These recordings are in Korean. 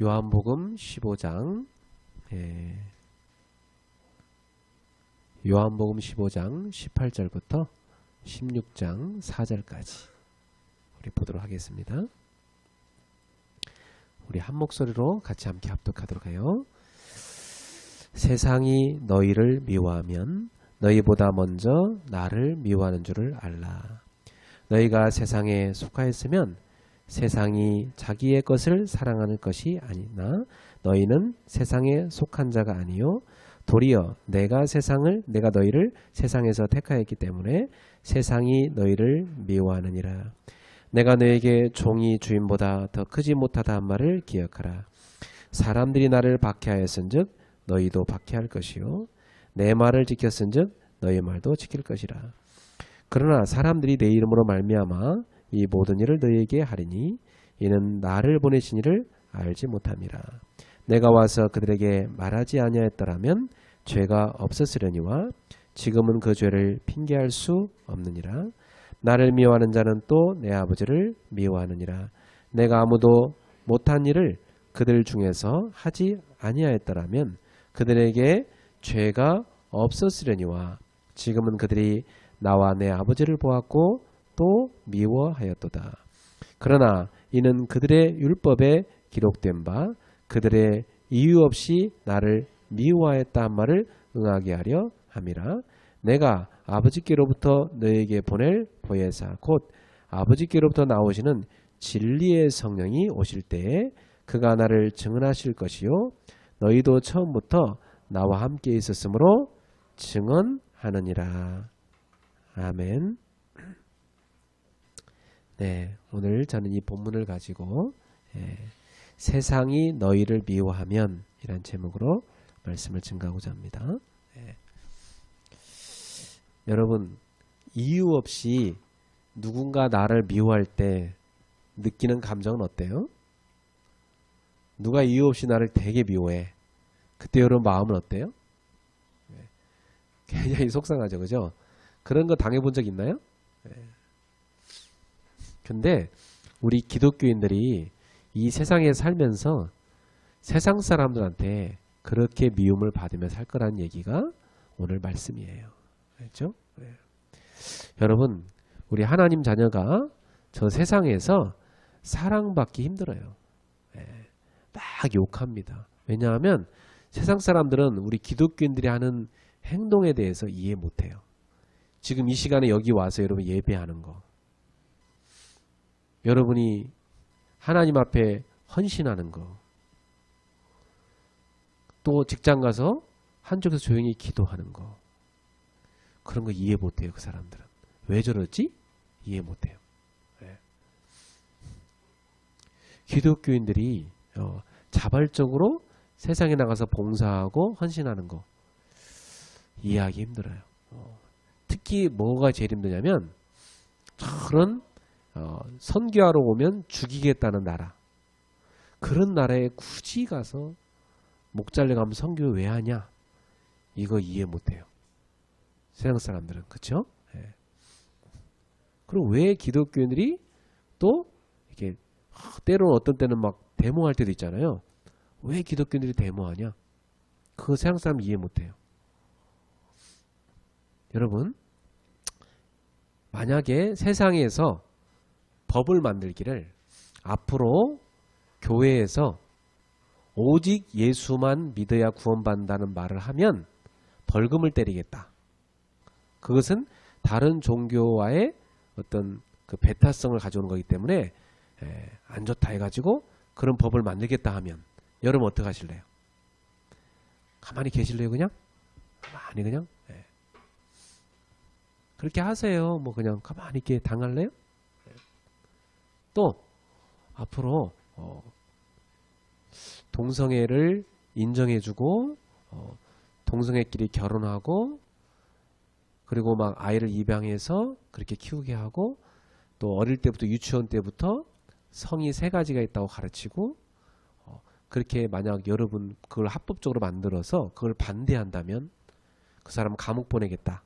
요한복음 15장 요한복음 15장 18절부터 16장 4절까지 우리 보도록 하겠습니다. 우리 한 목소리로 같이 함께 합독하도록 해요. 세상이 너희를 미워하면 너희보다 먼저 나를 미워하는 줄을 알라. 너희가 세상에 속하였으면 세상이 자기의 것을 사랑하는 것이 아니나 너희는 세상에 속한 자가 아니요 도리어 내가 너희를 세상에서 택하였기 때문에 세상이 너희를 미워하느니라. 내가 너에게 종이 주인보다 더 크지 못하다 한 말을 기억하라. 사람들이 나를 박해하였은즉 너희도 박해할 것이요 내 말을 지켰은즉 너희 말도 지킬 것이라. 그러나 사람들이 내 이름으로 말미암아 이 모든 일을 너희에게 하리니 이는 나를 보내신 이를 알지 못함이라. 내가 와서 그들에게 말하지 아니하였더라면 죄가 없었으려니와 지금은 그 죄를 핑계할 수 없느니라. 나를 미워하는 자는 또 내 아버지를 미워하느니라. 내가 아무도 못한 일을 그들 중에서 하지 아니하였더라면 그들에게 죄가 없었으려니와 지금은 그들이 나와 내 아버지를 보았고 또 미워하였도다. 그러나 이는 그들의 율법에 기록된 바 그들의 이유 없이 나를 미워하였다 한 말을 응하게 하려 함이라. 내가 아버지께로부터 너에게 보낼 보혜사 곧 아버지께로부터 나오시는 진리의 성령이 오실 때에 그가 나를 증언하실 것이요 너희도 처음부터 나와 함께 있었으므로 증언하느니라. 아멘. 네, 오늘 저는 이 본문을 가지고 세상이 너희를 미워하면 이란 제목으로 말씀을 증가하고자 합니다. 여러분, 이유 없이 누군가 나를 미워할 때 느끼는 감정은 어때요? 누가 이유 없이 나를 되게 미워해. 그때 여러분 마음은 어때요? 굉장히 속상하죠, 그죠? 그런 거 당해본 적 있나요? 근데 우리 기독교인들이 이 세상에 살면서 세상 사람들한테 그렇게 미움을 받으며 살 거라는 얘기가 오늘 말씀이에요. 알죠? 여러분, 우리 하나님 자녀가 저 세상에서 사랑받기 힘들어요. 막 욕합니다. 왜냐하면 세상 사람들은 우리 기독교인들이 하는 행동에 대해서 이해 못해요. 지금 이 시간에 여기 와서 여러분 예배하는 거, 여러분이 하나님 앞에 헌신하는 거, 또 직장 가서 한쪽에서 조용히 기도하는 거, 그런 거 이해 못해요. 그 사람들은. 왜 저러지? 이해 못해요. 기독교인들이 자발적으로 세상에 나가서 봉사하고 헌신하는 거 이해하기 힘들어요. 특히 뭐가 제일 힘드냐면 그런 선교하러 오면 죽이겠다는 나라, 그런 나라에 굳이 가서 목잘려 가면 선교 왜 하냐, 이거 이해 못해요. 세상 사람들은. 그렇죠? 그리고 왜 기독교인들이 또 이렇게 때로는 어떤 때는 막 데모할 때도 있잖아요. 왜 기독교인들이 데모하냐? 그거 세상 사람 이해 못해요. 여러분, 만약에 세상에서 법을 만들기를 앞으로 교회에서 오직 예수만 믿어야 구원받는다는 말을 하면 벌금을 때리겠다. 그것은 다른 종교와의 어떤 그 배타성을 가져오는 거기 때문에 안 좋다 해가지고 그런 법을 만들겠다 하면 여러분 어떻게 하실래요? 가만히 계실래요? 그냥? 가만히 그냥? 그렇게 하세요. 뭐 그냥 가만히 있게 당할래요? 또 앞으로 동성애를 인정해주고 동성애끼리 결혼하고 그리고 막 아이를 입양해서 그렇게 키우게 하고 또 어릴 때부터 유치원 때부터 성이 3가지가 있다고 가르치고 그렇게 만약 여러분 그걸 합법적으로 만들어서 그걸 반대한다면 그 사람 감옥 보내겠다.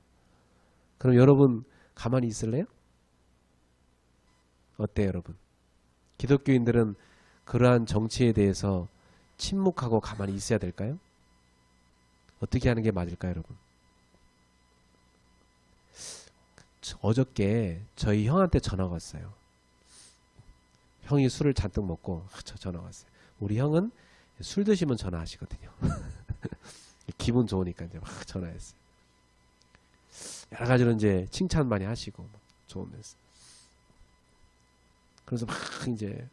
그럼 여러분 가만히 있을래요? 어때요, 여러분? 기독교인들은 그러한 정치에 대해서 침묵하고 가만히 있어야 될까요? 어떻게 하는 게 맞을까요, 여러분? 어저께 저희 형한테 전화가 왔어요. 형이 술을 잔뜩 먹고 저 전화가 왔어요. 우리 형은 술 드시면 전화하시거든요. 기분 좋으니까 이제 막 전화했어요. 여러 가지로 이제 칭찬 많이 하시고 막 좋으면서. 그래서 막 이제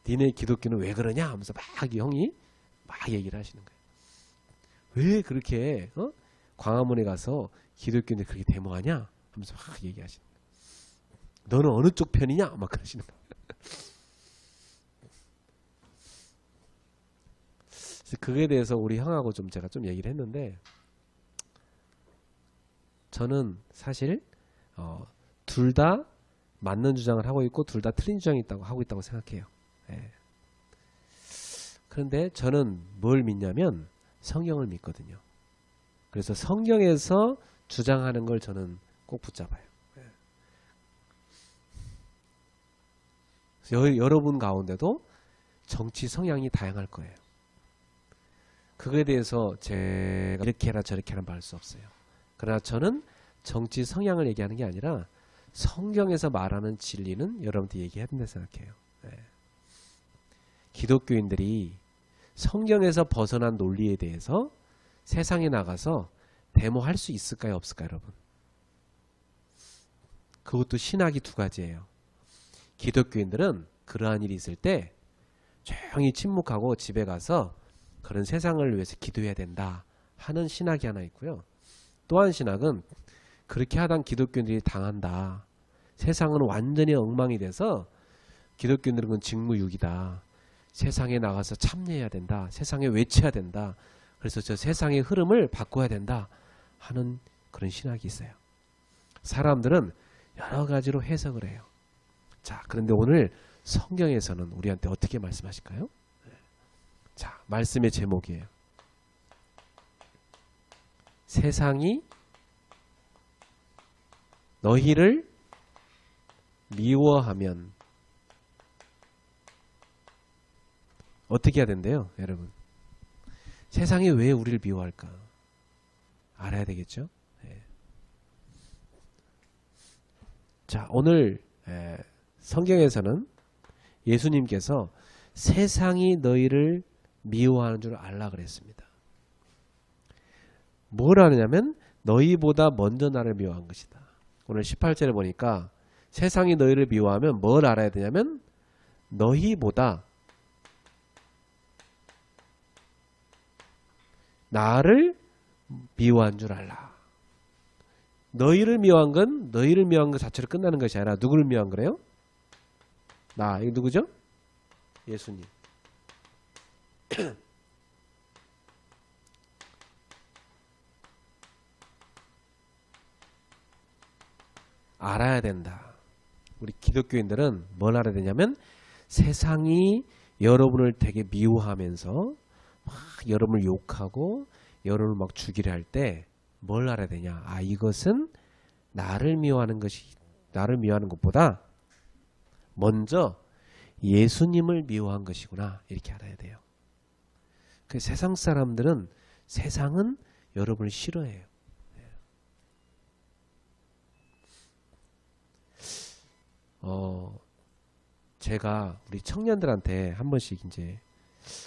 니네 기독교는 왜 그러냐 하면서 막 이 형이 막 얘기를 하시는 거예요. 왜 그렇게 광화문에 가서 기독교인들 그렇게 데모하냐 하면서 막 얘기하시는 거예요. 너는 어느 쪽 편이냐 막 그러시는 거예요. 그거에 대해서 우리 형하고 좀 제가 좀 얘기를 했는데, 저는 사실 둘 다 맞는 주장을 하고 있고 둘 다 틀린 주장이 하고 있다고 생각해요. 예. 그런데 저는 뭘 믿냐면 성경을 믿거든요. 그래서 성경에서 주장하는 걸 저는 꼭 붙잡아요. 예. 여러분 가운데도 정치 성향이 다양할 거예요. 그거에 대해서 제가 이렇게 해라 저렇게 해라 말할 수 없어요. 그러나 저는 정치 성향을 얘기하는 게 아니라 성경에서 말하는 진리는 여러분한테 얘기해야 된다고 생각해요. 네. 기독교인들이 성경에서 벗어난 논리에 대해서 세상에 나가서 데모할 수 있을까요? 없을까요? 여러분? 그것도 신학이 두 가지예요. 기독교인들은 그러한 일이 있을 때 조용히 침묵하고 집에 가서 그런 세상을 위해서 기도해야 된다 하는 신학이 하나 있고요. 또 한 신학은 그렇게 하던 기독교인들이 당한다. 세상은 완전히 엉망이 돼서 기독교인들은 그건 직무유기다. 세상에 나가서 참여해야 된다. 세상에 외쳐야 된다. 그래서 저 세상의 흐름을 바꿔야 된다 하는 그런 신학이 있어요. 사람들은 여러 가지로 해석을 해요. 자, 그런데 오늘 성경에서는 우리한테 어떻게 말씀하실까요? 자, 말씀의 제목이에요. 세상이 너희를 미워하면 어떻게 해야 된대요, 여러분? 세상이 왜 우리를 미워할까? 알아야 되겠죠? 네. 자, 오늘 성경에서는 예수님께서 세상이 너희를 미워하는 줄 알라 그랬습니다. 뭘 하느냐면 너희보다 먼저 나를 미워한 것이다. 오늘 18절에 보니까 세상이 너희를 미워하면 뭘 알아야 되냐면 너희보다 나를 미워한 줄 알라. 너희를 미워한 건 너희를 미워한 것 자체로 끝나는 것이 아니라 누구를 미워한 거래요? 나. 이거 누구죠? 예수님. 알아야 된다. 우리 기독교인들은 뭘 알아야 되냐면 세상이 여러분을 되게 미워하면서 막 여러분을 욕하고 여러분을 막 죽이려 할 때 뭘 알아야 되냐? 아, 이것은 나를 미워하는 것보다 먼저 예수님을 미워한 것이구나. 이렇게 알아야 돼요. 그 세상 사람들은 세상은 여러분을 싫어해요. 제가 우리 청년들한테 한 번씩 이제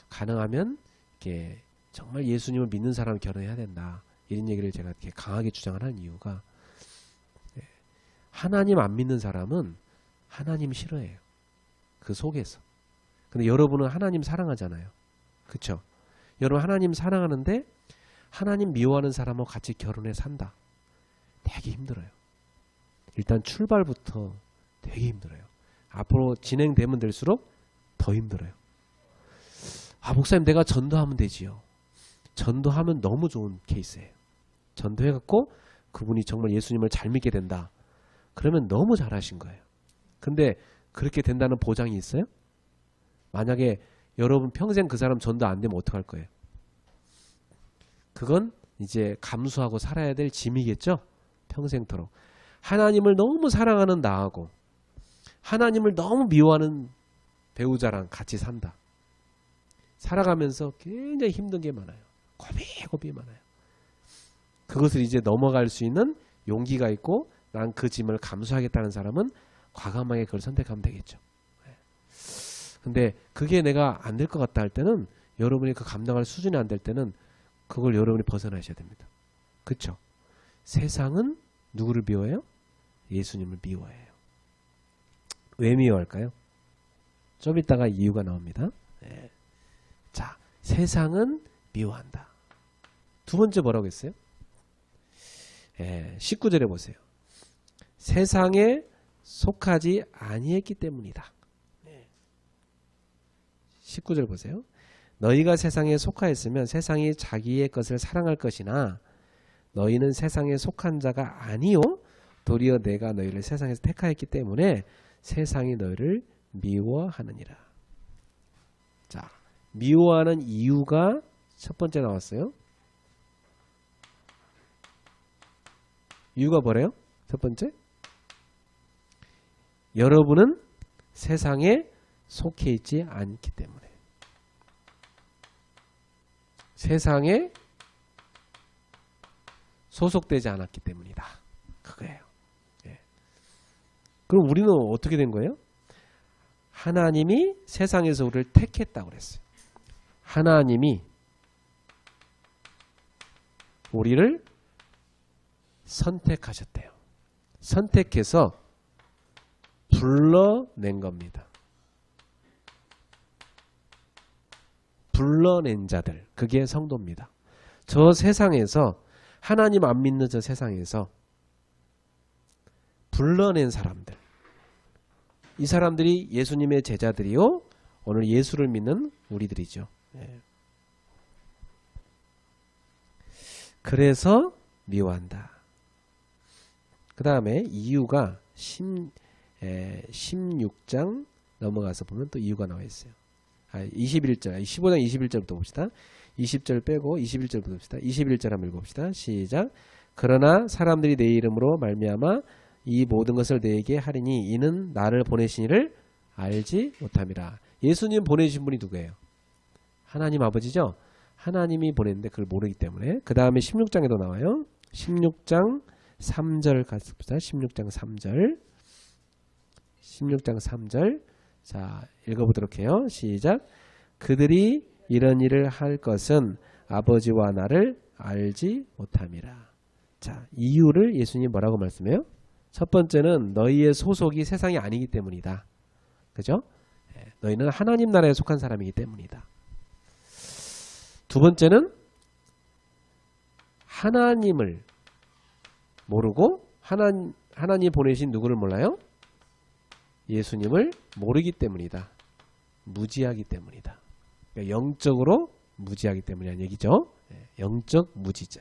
가능하면 이렇게 정말 예수님을 믿는 사람을 결혼해야 된다. 이런 얘기를 제가 이렇게 강하게 주장을 하는 이유가 하나님 안 믿는 사람은 하나님 싫어해요. 그 속에서. 근데 여러분은 하나님 사랑하잖아요. 그렇죠? 여러분 하나님 사랑하는데 하나님 미워하는 사람하고 같이 결혼해 산다. 되게 힘들어요. 일단 출발부터 되게 힘들어요. 앞으로 진행되면 될수록 더 힘들어요. 아, 목사님 내가 전도하면 되지요. 전도하면 너무 좋은 케이스예요. 전도해갖고 그분이 정말 예수님을 잘 믿게 된다. 그러면 너무 잘하신 거예요. 근데 그렇게 된다는 보장이 있어요? 만약에 여러분 평생 그 사람 전도 안 되면 어떡할 거예요? 그건 이제 감수하고 살아야 될 짐이겠죠? 평생토록. 하나님을 너무 사랑하는 나하고 하나님을 너무 미워하는 배우자랑 같이 산다. 살아가면서 굉장히 힘든 게 많아요. 고비 많아요. 그것을 이제 넘어갈 수 있는 용기가 있고 난 그 짐을 감수하겠다는 사람은 과감하게 그걸 선택하면 되겠죠. 근데 그게 내가 안 될 것 같다 할 때는 여러분이 그 감당할 수준이 안 될 때는 그걸 여러분이 벗어나셔야 됩니다. 그렇죠? 세상은 누구를 미워해요? 예수님을 미워해요. 왜 미워할까요? 좀 이따가 이유가 나옵니다. 네. 자, 세상은 미워한다. 두 번째 뭐라고 했어요? 19절에 보세요. 세상에 속하지 아니했기 때문이다. 19절 보세요. 너희가 세상에 속하였으면 세상이 자기의 것을 사랑할 것이나 너희는 세상에 속한 자가 아니요 도리어 내가 너희를 세상에서 택하였기 때문에 세상이 너희를 미워하느니라. 자, 미워하는 이유가 첫 번째 나왔어요. 이유가 뭐래요? 첫 번째, 여러분은 세상에 속해 있지 않기 때문에. 세상에 소속되지 않았기 때문이다. 그거예요. 예. 그럼 우리는 어떻게 된 거예요? 하나님이 세상에서 우리를 택했다고 그랬어요. 하나님이 우리를 선택하셨대요. 선택해서 불러낸 겁니다. 불러낸 자들, 그게 성도입니다. 저 세상에서 하나님 안 믿는 저 세상에서 불러낸 사람들, 이 사람들이 예수님의 제자들이요 오늘 예수를 믿는 우리들이죠. 그래서 미워한다. 그 다음에 이유가 16장 넘어가서 보면 또 이유가 나와 있어요. 21절, 15장 21절부터 봅시다. 20절 빼고 21절부터 봅시다. 21절 한번 읽어봅시다. 시작. 그러나 사람들이 내 이름으로 말미암아 이 모든 것을 내게 하리니 이는 나를 보내신 이를 알지 못함이라. 예수님 보내신 분이 누구예요? 하나님 아버지죠. 하나님이 보냈는데 그걸 모르기 때문에. 그 다음에 16장에도 나와요. 16장 3절 갔습니다. 16장 3절. 16장 3절. 자, 읽어보도록 해요. 시작. 그들이 이런 일을 할 것은 아버지와 나를 알지 못함이라. 자, 이유를 예수님 뭐라고 말씀해요? 첫 번째는 너희의 소속이 세상이 아니기 때문이다. 그죠? 너희는 하나님 나라에 속한 사람이기 때문이다. 두 번째는 하나님을 모르고 하나님 보내신 누구를 몰라요? 예수님을 모르기 때문이다. 무지하기 때문이다. 그러니까 영적으로 무지하기 때문이라는 얘기죠. 영적 무지자.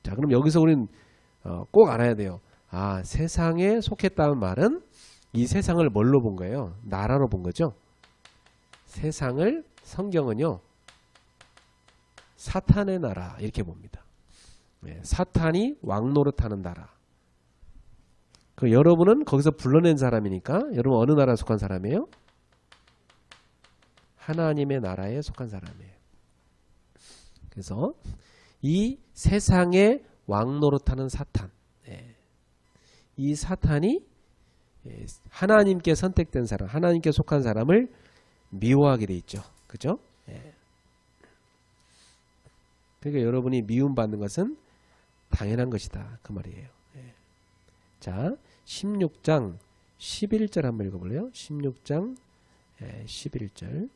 자, 그럼 여기서 우리는 꼭 알아야 돼요. 아, 세상에 속했다는 말은 이 세상을 뭘로 본 거예요? 나라로 본 거죠. 세상을 성경은요 사탄의 나라 이렇게 봅니다. 사탄이 왕노릇하는 나라. 그 여러분은 거기서 불러낸 사람이니까 여러분 어느 나라에 속한 사람이에요? 하나님의 나라에 속한 사람이에요. 그래서 이 세상에 왕노릇하는 사탄, 이 사탄이 하나님께 선택된 사람, 하나님께 속한 사람을 미워하게 돼 있죠. 그죠? 그러니까 여러분이 미움받는 것은 당연한 것이다. 그 말이에요. 자, 16장 11절 한번 읽어볼래요? 16장 11절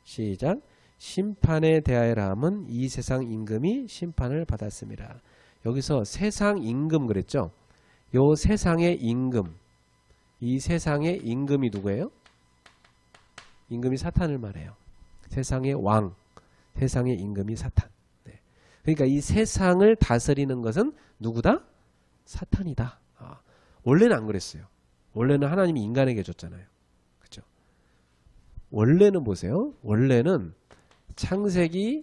시작. 심판에 대하여라 함은 이 세상 임금이 심판을 받았습니다. 여기서 세상 임금 그랬죠? 요 세상의 임금, 이 세상의 임금이 누구예요? 임금이 사탄을 말해요. 세상의 왕, 세상의 임금이 사탄. 그러니까 이 세상을 다스리는 것은 누구다? 사탄이다. 원래는 안 그랬어요. 원래는 하나님이 인간에게 줬잖아요. 그렇죠? 원래는 보세요. 원래는 창세기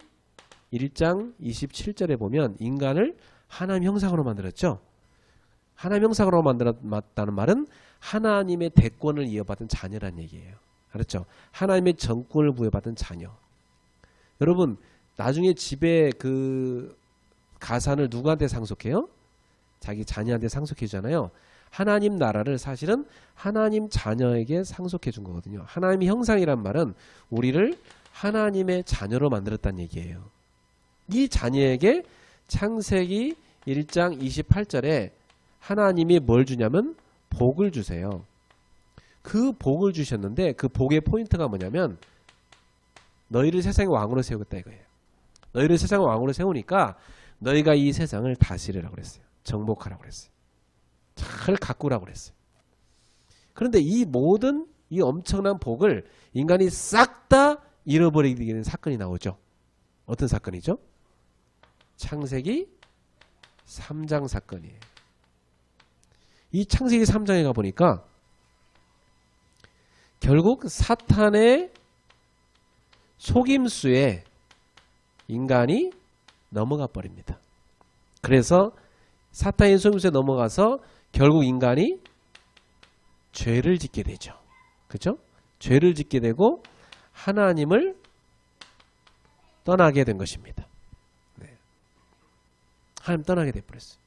1장 27절에 보면 인간을 하나님 형상으로 만들었죠. 하나님 형상으로 만들었다는 말은 하나님의 대권을 이어받은 자녀란 얘기예요. 알았죠? 하나님의 정권을 부여받은 자녀. 여러분 나중에 집에 그 가산을 누구한테 상속해요? 자기 자녀한테 상속해 주잖아요. 하나님 나라를 사실은 하나님 자녀에게 상속해 준 거거든요. 하나님의 형상이란 말은 우리를 하나님의 자녀로 만들었다는 얘기예요. 이 자녀에게 창세기 1장 28절에 하나님이 뭘 주냐면 복을 주세요. 그 복을 주셨는데 그 복의 포인트가 뭐냐면 너희를 세상의 왕으로 세우겠다 이거예요. 너희를 세상의 왕으로 세우니까 너희가 이 세상을 다스리라고 그랬어요. 정복하라고 그랬어요. 잘 가꾸라고 그랬어요. 그런데 이 모든 이 엄청난 복을 인간이 싹 다 잃어버리게 되는 사건이 나오죠. 어떤 사건이죠? 창세기 3장 사건이에요. 이 창세기 3장에 가보니까 결국 사탄의 속임수에 인간이 넘어가 버립니다. 그래서 사탄의 속임수에 넘어가서 결국 인간이 죄를 짓게 되죠. 그죠? 죄를 짓게 되고 하나님을 떠나게 된 것입니다. 네. 하나님 떠나게 돼버렸어요.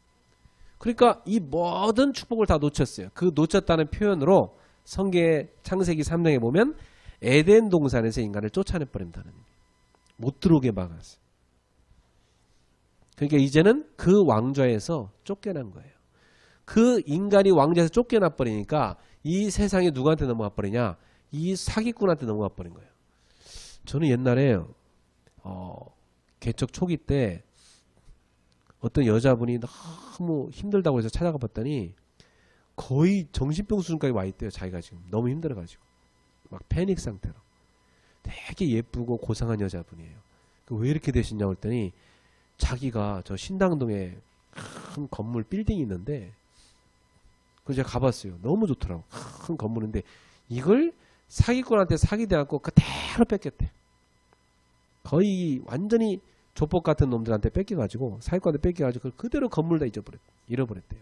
그러니까 이 모든 축복을 다 놓쳤어요. 그 놓쳤다는 표현으로 성경의 창세기 3장에 보면 에덴 동산에서 인간을 쫓아내버린다는 못 들어오게 막았어요. 그러니까 이제는 그 왕좌에서 쫓겨난 거예요. 그 인간이 왕좌에서 쫓겨나 버리니까 이 세상에 누구한테 넘어가 버리냐? 이 사기꾼한테 넘어가 버린 거예요. 저는 옛날에 개척 초기 때 어떤 여자분이 너무 힘들다고 해서 찾아가 봤더니 거의 정신병 수준까지 와 있대요. 자기가 지금 너무 힘들어가지고 막 패닉 상태로. 되게 예쁘고 고상한 여자분이에요. 왜 이렇게 되시냐고 했더니 자기가 저 신당동에 큰 건물 빌딩이 있는데 그래서 제가 가봤어요. 너무 좋더라고. 큰 건물인데 이걸 사기꾼한테 사기돼갖고 그대로 뺏겼대. 거의 완전히 조폭 같은 놈들한테 뺏겨가지고 사기꾼한테 뺏겨가지고 그걸 그대로 건물 다 잃어버렸대요.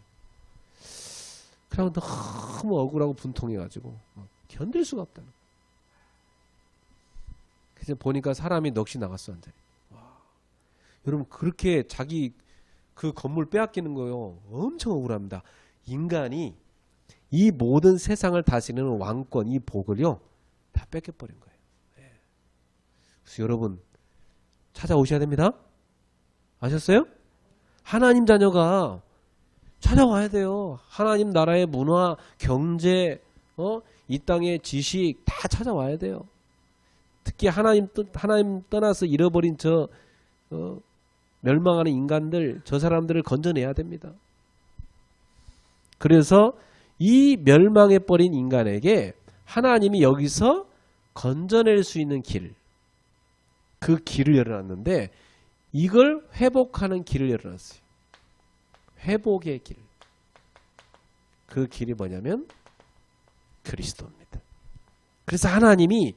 그래서 너무 억울하고 분통해가지고 견딜 수가 없다는 거예요. 그래서 보니까 사람이 넋이 나갔어 완전히. 와. 여러분 그렇게 자기 그 건물 빼앗기는 거요. 엄청 억울합니다. 인간이 이 모든 세상을 다스리는 왕권 이 복을요 다 뺏겨버린 거예요. 네. 그래서 여러분 찾아오셔야 됩니다. 아셨어요? 하나님 자녀가 찾아와야 돼요. 하나님 나라의 문화, 경제, 이 땅의 지식 다 찾아와야 돼요. 특히 하나님 떠나서 잃어버린 멸망하는 인간들, 저 사람들을 건져내야 됩니다. 그래서 이 멸망해버린 인간에게 하나님이 여기서 건져낼 수 있는 길, 그 길을 열어놨는데 이걸 회복하는 길을 열어놨어요. 회복의 길. 그 길이 뭐냐면 그리스도입니다. 그래서 하나님이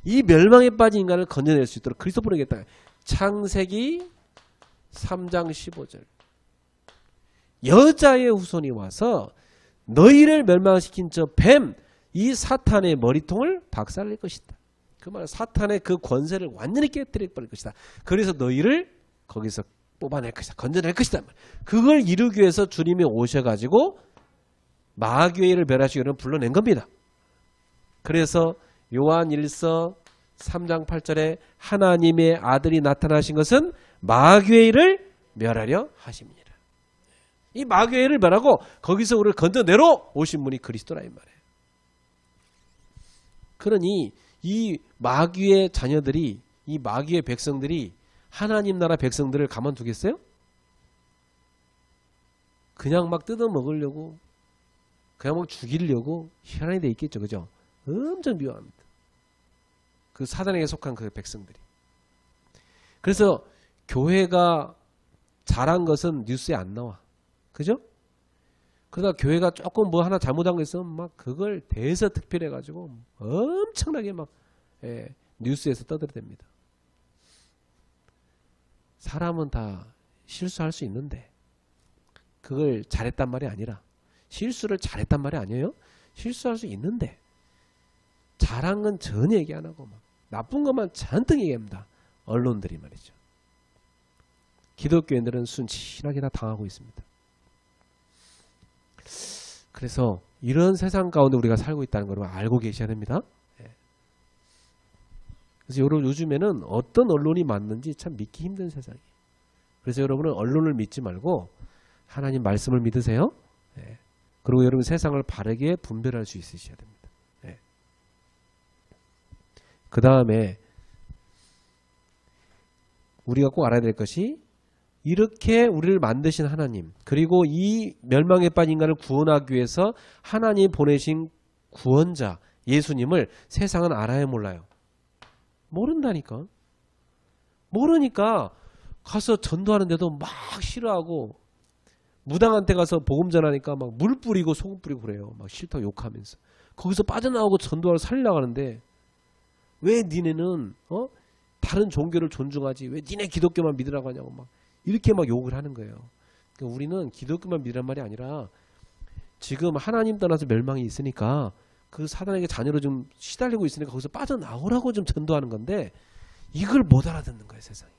이 멸망에 빠진 인간을 건져낼 수 있도록 그리스도 보내겠다. 창세기 3장 15절. 여자의 후손이 와서 너희를 멸망시킨 저 뱀, 이 사탄의 머리통을 박살낼 것이다. 그 말은 사탄의 그 권세를 완전히 깨뜨려 버릴 것이다. 그래서 너희를 거기서 뽑아낼 것이다. 건져낼 것이다. 그걸 이루기 위해서 주님이 오셔가지고 마귀를 멸하시기 위해 불러낸 겁니다. 그래서 요한 1서 3장 8절에 하나님의 아들이 나타나신 것은 마귀를 멸하려 하십니다. 이 마귀를 멸하고 거기서 우리를 건져내러 오신 분이 그리스도라 이 말이에요. 그러니 이 마귀의 자녀들이, 이 마귀의 백성들이 하나님 나라 백성들을 가만두겠어요? 그냥 막 뜯어 먹으려고, 그냥 막 죽이려고 희한하게 돼 있겠죠. 그죠? 엄청 미워합니다. 그 사단에게 속한 그 백성들이. 그래서 교회가 잘한 것은 뉴스에 안 나와. 그죠? 그러다 교회가 조금 뭐 하나 잘못한 거 있으면 막 그걸 대서특필해가지고 엄청나게 막 뉴스에서 떠들어댑니다. 사람은 다 실수할 수 있는데 그걸 잘했단 말이 아니라, 실수를 잘했단 말이 아니에요. 실수할 수 있는데 잘한 건 전혀 얘기 안 하고 막 나쁜 것만 잔뜩 얘기합니다. 언론들이 말이죠. 기독교인들은 순진하게 다 당하고 있습니다. 그래서 이런 세상 가운데 우리가 살고 있다는 걸 알고 계셔야 됩니다. 그래서 여러분 요즘에는 어떤 언론이 맞는지 참 믿기 힘든 세상이에요. 그래서 여러분은 언론을 믿지 말고 하나님 말씀을 믿으세요. 그리고 여러분 세상을 바르게 분별할 수 있으셔야 됩니다. 그 다음에 우리가 꼭 알아야 될 것이 이렇게 우리를 만드신 하나님 그리고 이 멸망에 빠진 인간을 구원하기 위해서 하나님 보내신 구원자 예수님을 세상은 알아야 몰라요. 모른다니까. 모르니까 가서 전도하는데도 막 싫어하고 무당한테 가서 복음 전하니까 막 물 뿌리고 소금 뿌리고 그래요. 막 싫다고 욕하면서. 거기서 빠져나오고 전도하러 살려고 하는데 왜 니네는 다른 종교를 존중하지 왜 니네 기독교만 믿으라고 하냐고 막 이렇게 막 욕을 하는 거예요. 그러니까 우리는 기독교만 믿으란 말이 아니라 지금 하나님 떠나서 멸망이 있으니까 그 사단에게 자녀로 좀 시달리고 있으니까 거기서 빠져나오라고 좀 전도하는 건데 이걸 못 알아듣는 거예요. 세상이.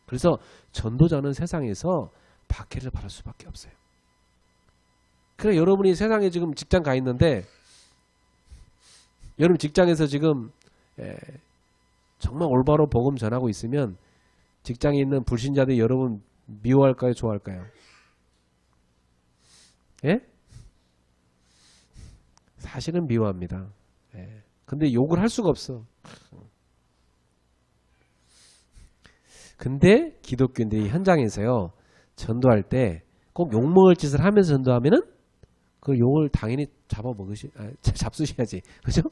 그래서 전도자는 세상에서 박해를 받을 수밖에 없어요. 그래 여러분이 세상에 지금 직장 가 있는데 여러분 직장에서 지금 정말 올바로 복음 전하고 있으면 직장에 있는 불신자들이 여러분 미워할까요? 좋아할까요? 예? 사실은 미워합니다. 근데 욕을 할 수가 없어. 근데 기독교인들이 현장에서요 전도할 때 꼭 욕먹을 짓을 하면서 전도하면은 그 욕을 당연히 잡수셔야지. 그죠?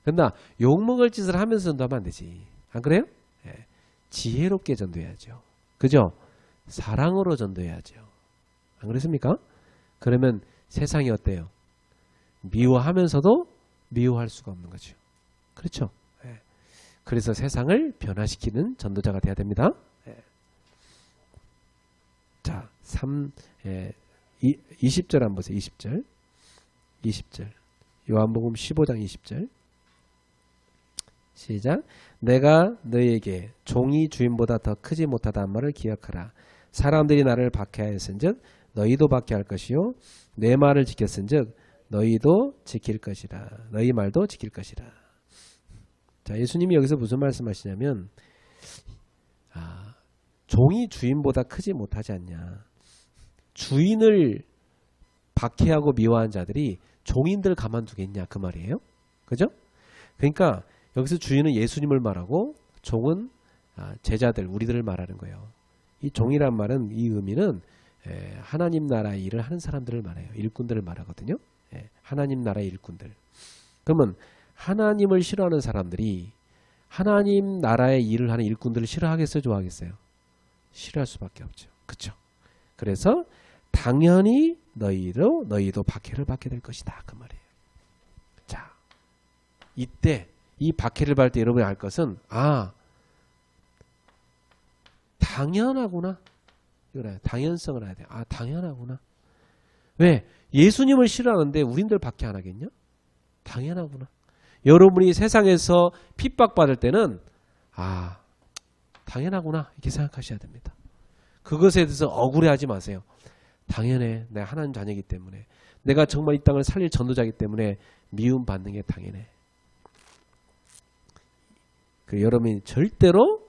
그러나 욕먹을 짓을 하면서 전도하면 안 되지. 안 그래요? 지혜롭게 전도해야죠. 그죠? 사랑으로 전도해야죠. 안 그렇습니까? 그러면 세상이 어때요? 미워하면서도 미워할 수가 없는 거죠. 그렇죠? 그래서 세상을 변화시키는 전도자가 돼야 됩니다. 자, 20절 한번 보세요. 20절. 요한복음 15장 20절. 시작. 내가 너희에게 종이 주인보다 더 크지 못하다는 말을 기억하라. 사람들이 나를 박해하였은즉 너희도 박해할 것이요 내 말을 지켰은즉 너희도 지킬 것이라. 너희 말도 지킬 것이라. 자, 예수님이 여기서 무슨 말씀하시냐면 종이 주인보다 크지 못하지 않냐. 주인을 박해하고 미워한 자들이 종인들 가만두겠냐 그 말이에요. 그죠? 그러니까 여기서 주인은 예수님을 말하고 종은 제자들 우리들을 말하는 거예요. 이 종이란 말은 이 의미는 하나님 나라의 일을 하는 사람들을 말해요. 일꾼들을 말하거든요. 하나님 나라의 일꾼들. 그러면 하나님을 싫어하는 사람들이 하나님 나라의 일을 하는 일꾼들을 싫어하겠어요? 좋아하겠어요? 싫어할 수밖에 없죠. 그렇죠? 그래서 당연히 너희도 박해를 받게 될 것이다. 그 말이에요. 자, 이때 이 박해를 받을 때 여러분이 알 것은 당연하구나. 이거래. 당연성을 알아야 돼. 당연하구나. 왜? 예수님을 싫어하는데 우린들 박해 안 하겠냐? 당연하구나. 여러분이 세상에서 핍박받을 때는 당연하구나 이렇게 생각하셔야 됩니다. 그것에 대해서 억울해하지 마세요. 당연해. 내가 하나님 자녀이기 때문에 내가 정말 이 땅을 살릴 전도자이기 때문에 미움받는 게 당연해. 여러분이 절대로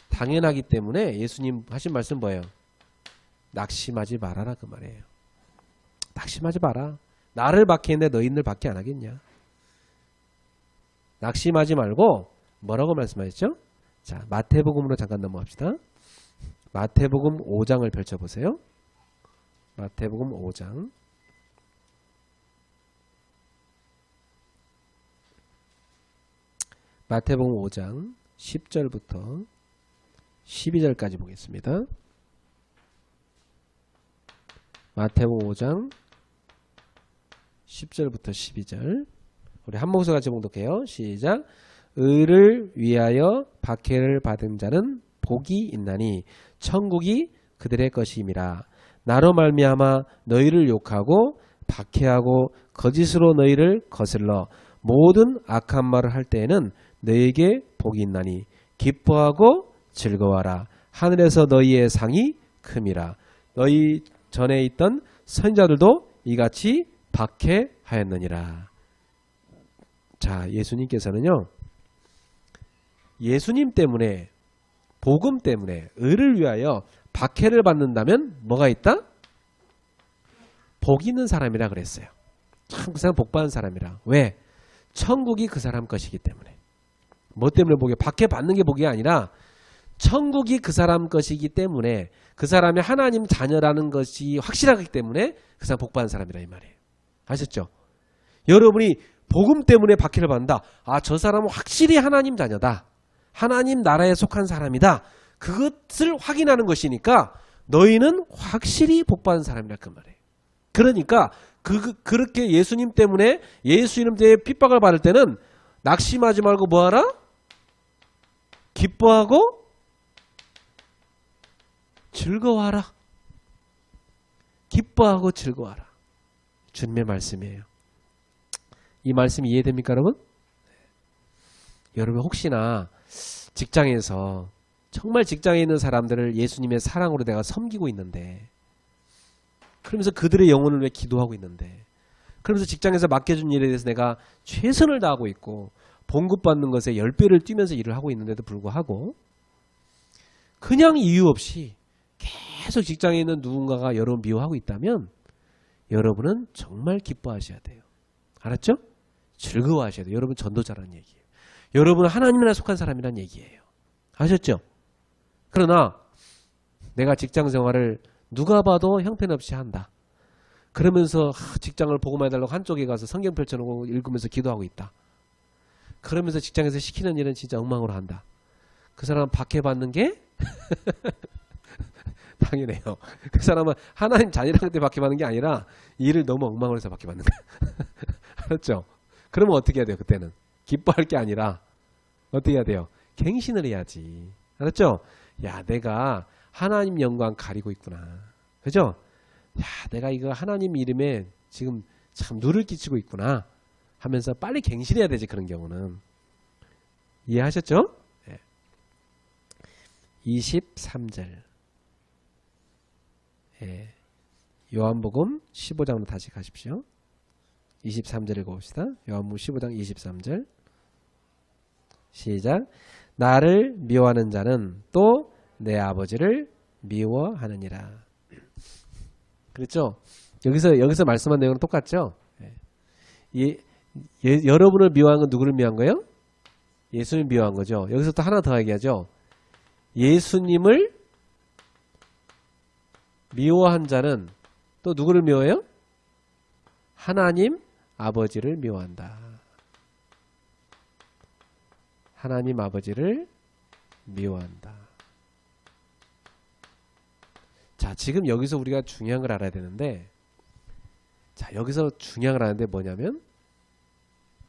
당연하기 때문에 예수님 하신 말씀 뭐예요? 낙심하지 말아라 그 말이에요. 낙심하지 마라. 나를 박해했는데 너희들 박해 안 하겠냐. 낙심하지 말고 뭐라고 말씀하셨죠? 자, 마태복음으로 잠깐 넘어갑시다. 마태복음 5장을 펼쳐보세요. 마태복음 5장. 마태복음 5장 10절부터 12절까지 보겠습니다. 마태복음 5장 10절부터 12절. 우리 한 목소리 같이 봉독해요. 시작. 의를 위하여 박해를 받은 자는 복이 있나니 천국이 그들의 것임이라. 나로 말미암아 너희를 욕하고 박해하고 거짓으로 너희를 거슬러 모든 악한 말을 할 때에는 너희에게 복이 있나니 기뻐하고 즐거워하라. 하늘에서 너희의 상이 큼이라. 너희 전에 있던 선지자들도 이같이 박해하였느니라. 자, 예수님께서는요, 예수님 때문에, 복음 때문에, 의를 위하여 박해를 받는다면 뭐가 있다? 복 있는 사람이라 그랬어요. 참 그 사람 복 받는 사람이라. 왜? 천국이 그 사람 것이기 때문에. 뭐 때문에 복이? 박해 받는 게 복이 아니라 천국이 그 사람 것이기 때문에, 그 사람이 하나님 자녀라는 것이 확실하기 때문에 그 사람 복 받는 사람이라 이 말이에요. 아셨죠? 여러분이 복음 때문에 박해를 받는다. 아, 저 사람은 확실히 하나님 자녀다. 하나님 나라에 속한 사람이다. 그것을 확인하는 것이니까 너희는 확실히 복 받는 사람이라 그 말이에요. 그러니까 그렇게 예수님 때문에, 예수님 때문에 핍박을 받을 때는 낙심하지 말고 뭐하라? 기뻐하고 즐거워하라. 기뻐하고 즐거워하라. 주님의 말씀이에요. 이 말씀이 이해됩니까, 여러분? 여러분 혹시나 직장에서 정말 직장에 있는 사람들을 예수님의 사랑으로 내가 섬기고 있는데, 그러면서 그들의 영혼을 위해 기도하고 있는데, 그러면서 직장에서 맡겨준 일에 대해서 내가 최선을 다하고 있고 봉급받는 것에 10배를 뛰면서 일을 하고 있는데도 불구하고 그냥 이유 없이 계속 직장에 있는 누군가가 여러분 미워하고 있다면 여러분은 정말 기뻐하셔야 돼요. 알았죠? 즐거워하셔야 돼요. 여러분 전도자라는 얘기예요. 여러분은 하나님이나 속한 사람이란 얘기예요. 아셨죠? 그러나 내가 직장 생활을 누가 봐도 형편없이 한다. 그러면서 직장을 복음화 해달라고 한쪽에 가서 성경 펼쳐놓고 읽으면서 기도하고 있다. 그러면서 직장에서 시키는 일은 진짜 엉망으로 한다. 그 사람은 박해받는 게 당연해요. 그 사람은 하나님 자녀라는 때 박해받는 게 아니라 일을 너무 엉망으로 해서 박해받는 거야. 알았죠? 그러면 어떻게 해야 돼요? 그때는 기뻐할 게 아니라 어떻게 해야 돼요? 갱신을 해야지. 알았죠? 야, 내가 하나님 영광 가리고 있구나. 그죠? 야, 내가 이거 하나님 이름에 지금 참 누를 끼치고 있구나 하면서 빨리 갱신해야 되지. 그런 경우는. 이해하셨죠? 네. 23절. 네. 요한복음 15장으로 다시 가십시오. 23절 읽어봅시다. 요한복음 15장 23절. 시작. 나를 미워하는 자는 또 내 아버지를 미워하느니라. 그렇죠? 여기서 말씀한 내용은 똑같죠? 여러분을 미워한 건 누구를 미워한 거예요? 예수님을 미워한 거죠. 여기서 또 하나 더 얘기하죠. 예수님을 미워한 자는 또 누구를 미워해요? 하나님 아버지를 미워한다. 하나님 아버지를 미워한다. 자, 지금 여기서 우리가 중요한 걸 알아야 되는데, 자, 여기서 중요한 걸 아는데 뭐냐면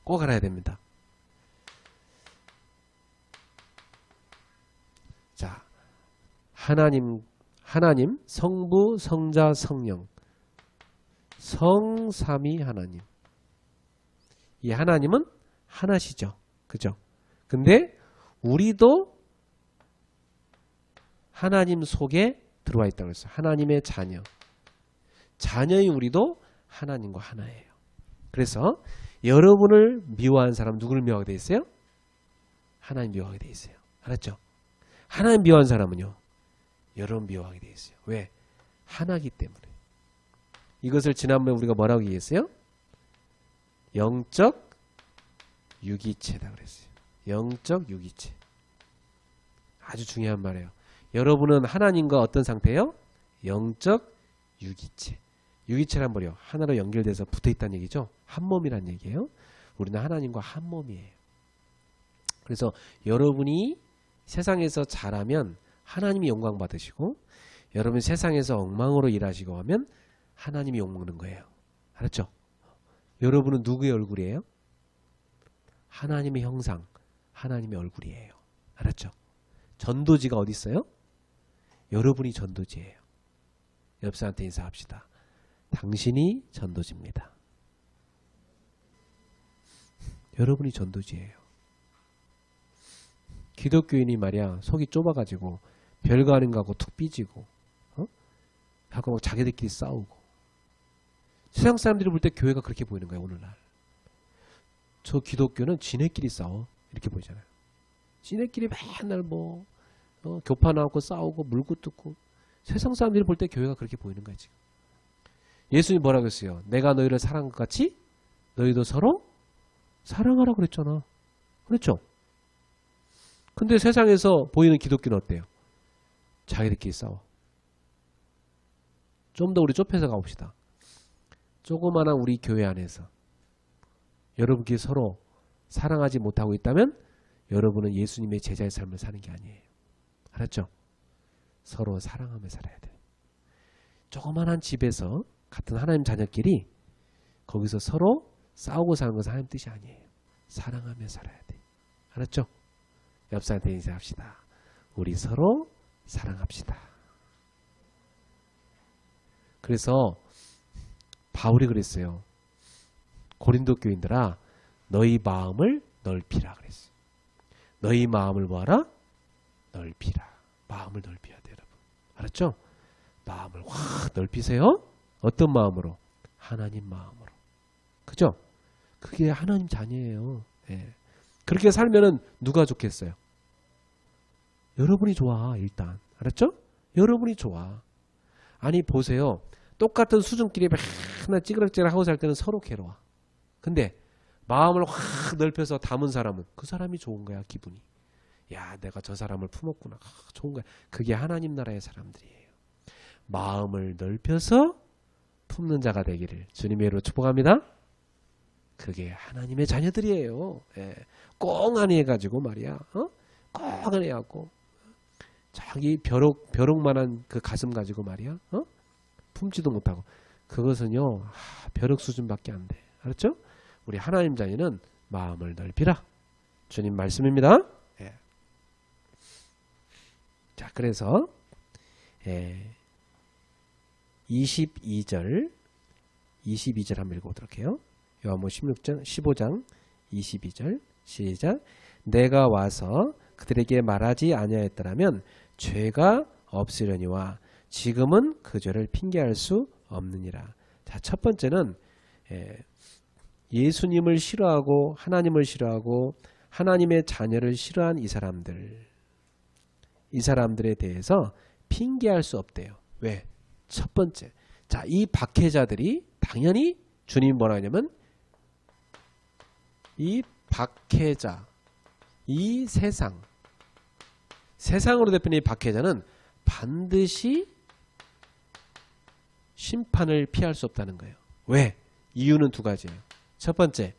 꼭 알아야 됩니다. 자, 하나님 성부 성자 성령 성삼위 하나님. 이 하나님은 하나시죠. 그죠? 근데 우리도 하나님 속에 들어와 있다고 했어요. 하나님의 자녀. 자녀인 우리도 하나님과 하나예요. 그래서 여러분을 미워하는 사람 누구를 미워하게 돼 있어요? 하나님 미워하게 돼 있어요. 알았죠? 하나님 미워하는 사람은요, 여러분 미워하게 돼 있어요. 왜? 하나기 때문에. 이것을 지난번에 우리가 뭐라고 얘기했어요? 영적 유기체다 그랬어요. 영적 유기체. 아주 중요한 말이에요. 여러분은 하나님과 어떤 상태예요? 영적 유기체. 유기체란 뭐예요? 하나로 연결돼서 붙어있다는 얘기죠. 한 몸이란 얘기예요. 우리는 하나님과 한 몸이에요. 그래서 여러분이 세상에서 잘하면 하나님이 영광 받으시고, 여러분 세상에서 엉망으로 일하시고 하면 하나님이 욕먹는 거예요. 알았죠? 여러분은 누구의 얼굴이에요? 하나님의 형상, 하나님의 얼굴이에요. 알았죠? 전도지가 어디 있어요? 여러분이 전도지예요. 옆 사람한테 인사합시다. 당신이 전도지입니다. 여러분이 전도지예요. 기독교인이 말이야 속이 좁아가지고 별거 아닌 거 하고 툭 삐지고 하고 자기들끼리 싸우고 세상 사람들이 볼 때 교회가 그렇게 보이는 거예요. 오늘날 저 기독교는 지네끼리 싸워 이렇게 보이잖아요. 지네끼리 맨날 뭐 교판하고 싸우고 물고 뜯고 세상 사람들이 볼 때 교회가 그렇게 보이는 거야 지금. 예수님이 뭐라고 했어요? 내가 너희를 사랑한 것 같이 너희도 서로 사랑하라고 그랬잖아. 그렇죠? 근데 세상에서 보이는 기독교는 어때요? 자기들끼리 싸워. 좀 더 우리 좁혀서 가봅시다. 조그마한 우리 교회 안에서 여러분끼리 서로 사랑하지 못하고 있다면 여러분은 예수님의 제자의 삶을 사는 게 아니에요. 알았죠? 서로 사랑하며 살아야 돼. 조그마한 집에서 같은 하나님 자녀끼리 거기서 서로 싸우고 사는 것은 하나님 뜻이 아니에요. 사랑하며 살아야 돼. 알았죠? 옆 사람한테 인사합시다. 우리 서로 사랑합시다. 그래서 바울이 그랬어요. 고린도 교인들아 너희 마음을 넓히라 그랬어요. 너희 마음을 뭐하라? 넓히라. 마음을 넓혀야 돼요. 여러분. 알았죠? 마음을 확 넓히세요. 어떤 마음으로? 하나님 마음으로. 그죠? 그게 하나님 자녀예요. 예. 그렇게 살면은 누가 좋겠어요? 여러분이 좋아 일단. 알았죠? 여러분이 좋아. 아니 보세요. 똑같은 수준끼리 맨날 찌그락찌그락 하고 살 때는 서로 괴로워. 근데 마음을 확 넓혀서 담은 사람은 그 사람이 좋은 거야 기분이. 야 내가 저 사람을 품었구나. 좋은 거야. 그게 하나님 나라의 사람들이에요. 마음을 넓혀서 품는 자가 되기를 주님의 이름으로 축복합니다. 그게 하나님의 자녀들이에요. 예. 꽁하니 해가지고 말이야. 꽁하니 해갖고 자기 벼룩만한 그 가슴 가지고 말이야. 품지도 못하고 그것은요 벼룩 수준밖에 안 돼. 알았죠? 우리 하나님 자녀는 마음을 넓히라. 주님 말씀입니다. 예. 자 그래서 22절 한번 읽어보도록 해요. 요한복음 15장 22절 시작. 내가 와서 그들에게 말하지 아니하였더라면 죄가 없으려니와 지금은 그 죄를 핑계할 수 없느니라. 자, 첫 번째는 예수님을 싫어하고 하나님을 싫어하고 하나님의 자녀를 싫어한 이 사람들에 대해서 핑계할 수 없대요. 왜? 첫 번째. 자, 이 박해자들이 당연히 주님이 뭐라 하냐면 이 박해자, 이 세상으로 대표된 이 박해자는 반드시 심판을 피할 수 없다는 거예요. 왜? 이유는 두 가지예요. 첫 번째,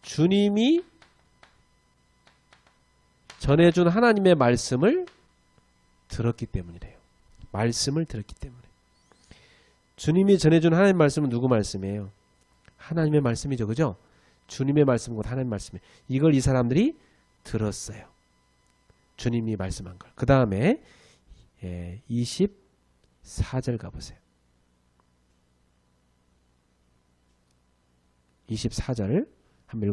주님이 전해준 하나님의 말씀을 들었기 때문이래요. 말씀을 들었기 때문에. 주님이 전해준 하나님의 말씀은 누구 말씀이에요? 하나님의 말씀이죠. 그죠? 주님의 말씀은 곧 하나님의 말씀이에요. 이걸 이 사람들이 들었어요. 주님이 말씀한 걸. 그 다음에 24절 가보세요. 24절 한번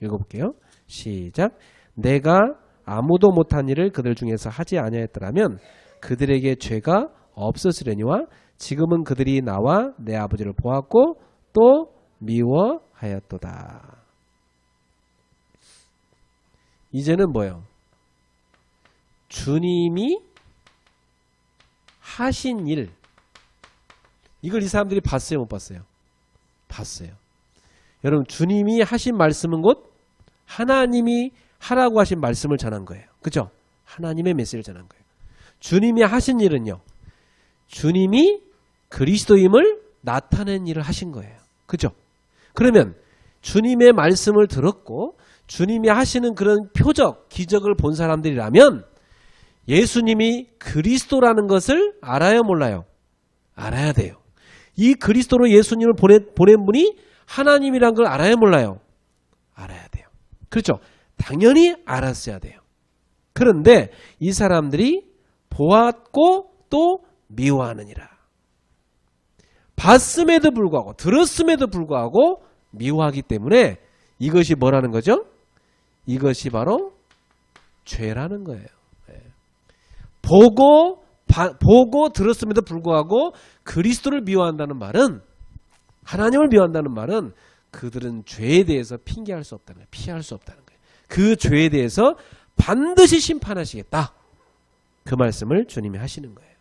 읽어볼게요. 시작. 내가 아무도 못한 일을 그들 중에서 하지 아니하였더라면 그들에게 죄가 없었으려니와 지금은 그들이 나와 내 아버지를 보았고 또 미워하였도다. 이제는 뭐예요? 주님이 하신 일, 이걸 이 사람들이 봤어요, 못 봤어요? 봤어요. 여러분, 주님이 하신 말씀은 곧 하나님이 하라고 하신 말씀을 전한 거예요. 그죠? 하나님의 메시지를 전한 거예요. 주님이 하신 일은요, 주님이 그리스도임을 나타낸 일을 하신 거예요. 그죠? 그러면 주님의 말씀을 들었고 주님이 하시는 그런 표적, 기적을 본 사람들이라면 예수님이 그리스도라는 것을 알아요, 몰라요? 알아야 돼요. 이 그리스도로 예수님을 보낸 분이 하나님이란 걸 알아요, 몰라요? 알아야 돼요. 그렇죠? 당연히 알았어야 돼요. 그런데 이 사람들이 보았고 또 미워하느니라. 봤음에도 불구하고 들었음에도 불구하고 미워하기 때문에 이것이 뭐라는 거죠? 이것이 바로 죄라는 거예요. 보고 들었음에도 불구하고 그리스도를 미워한다는 말은, 하나님을 미워한다는 말은 그들은 죄에 대해서 핑계할 수 없다는 거예요. 피할 수 없다는 거예요. 그 죄에 대해서 반드시 심판하시겠다. 그 말씀을 주님이 하시는 거예요.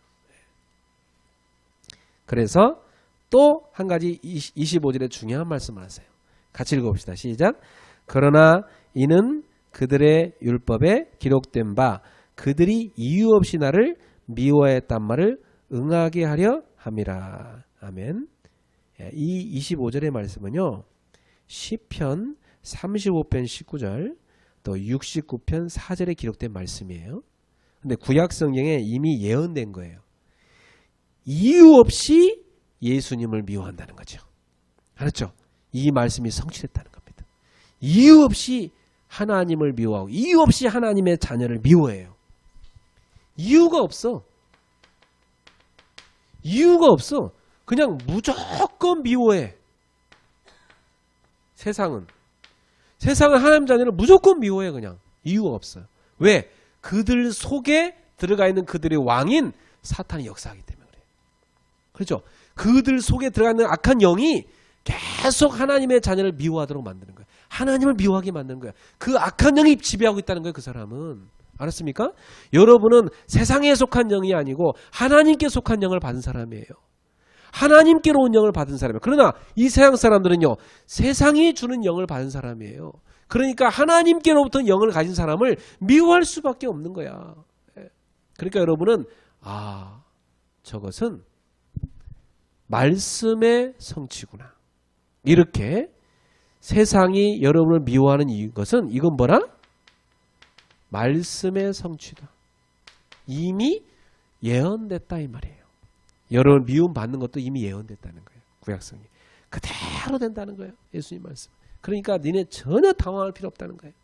그래서 또 한 가지 25절에 중요한 말씀을 하세요. 같이 읽어봅시다. 시작. 그러나 이는 그들의 율법에 기록된 바 그들이 이유 없이 나를 미워했단 말을 응하게 하려 함이라. 아멘. 이 25절의 말씀은요, 시편 35편 19절 또 69편 4절에 기록된 말씀이에요. 근데 구약 성경에 이미 예언된 거예요. 이유 없이 예수님을 미워한다는 거죠. 알았죠? 이 말씀이 성취됐다는 겁니다. 이유 없이 하나님을 미워하고 이유 없이 하나님의 자녀를 미워해요. 이유가 없어. 이유가 없어. 그냥 무조건 미워해. 세상은 하나님 자녀를 무조건 미워해. 그냥 이유가 없어요. 왜? 그들 속에 들어가 있는 그들의 왕인 사탄이 역사하기 때문에 그래요. 그렇죠? 그들 속에 들어가 있는 악한 영이 계속 하나님의 자녀를 미워하도록 만드는 거예요. 하나님을 미워하게 만드는 거예요. 그 악한 영이 지배하고 있다는 거예요. 그 사람은. 알았습니까? 여러분은 세상에 속한 영이 아니고 하나님께 속한 영을 받은 사람이에요. 하나님께로 온 영을 받은 사람이에요. 그러나 이 세상 사람들은요, 세상이 주는 영을 받은 사람이에요. 그러니까 하나님께로부터 영을 가진 사람을 미워할 수밖에 없는 거야. 그러니까 여러분은 저것은 말씀의 성취구나. 이렇게 세상이 여러분을 미워하는 이것은 이건 뭐라? 말씀의 성취다. 이미 예언됐다 이 말이에요. 여러분 미움 받는 것도 이미 예언됐다는 거예요. 구약성이. 그대로 된다는 거예요. 예수님 말씀. 그러니까 니네 전혀 당황할 필요 없다는 거예요.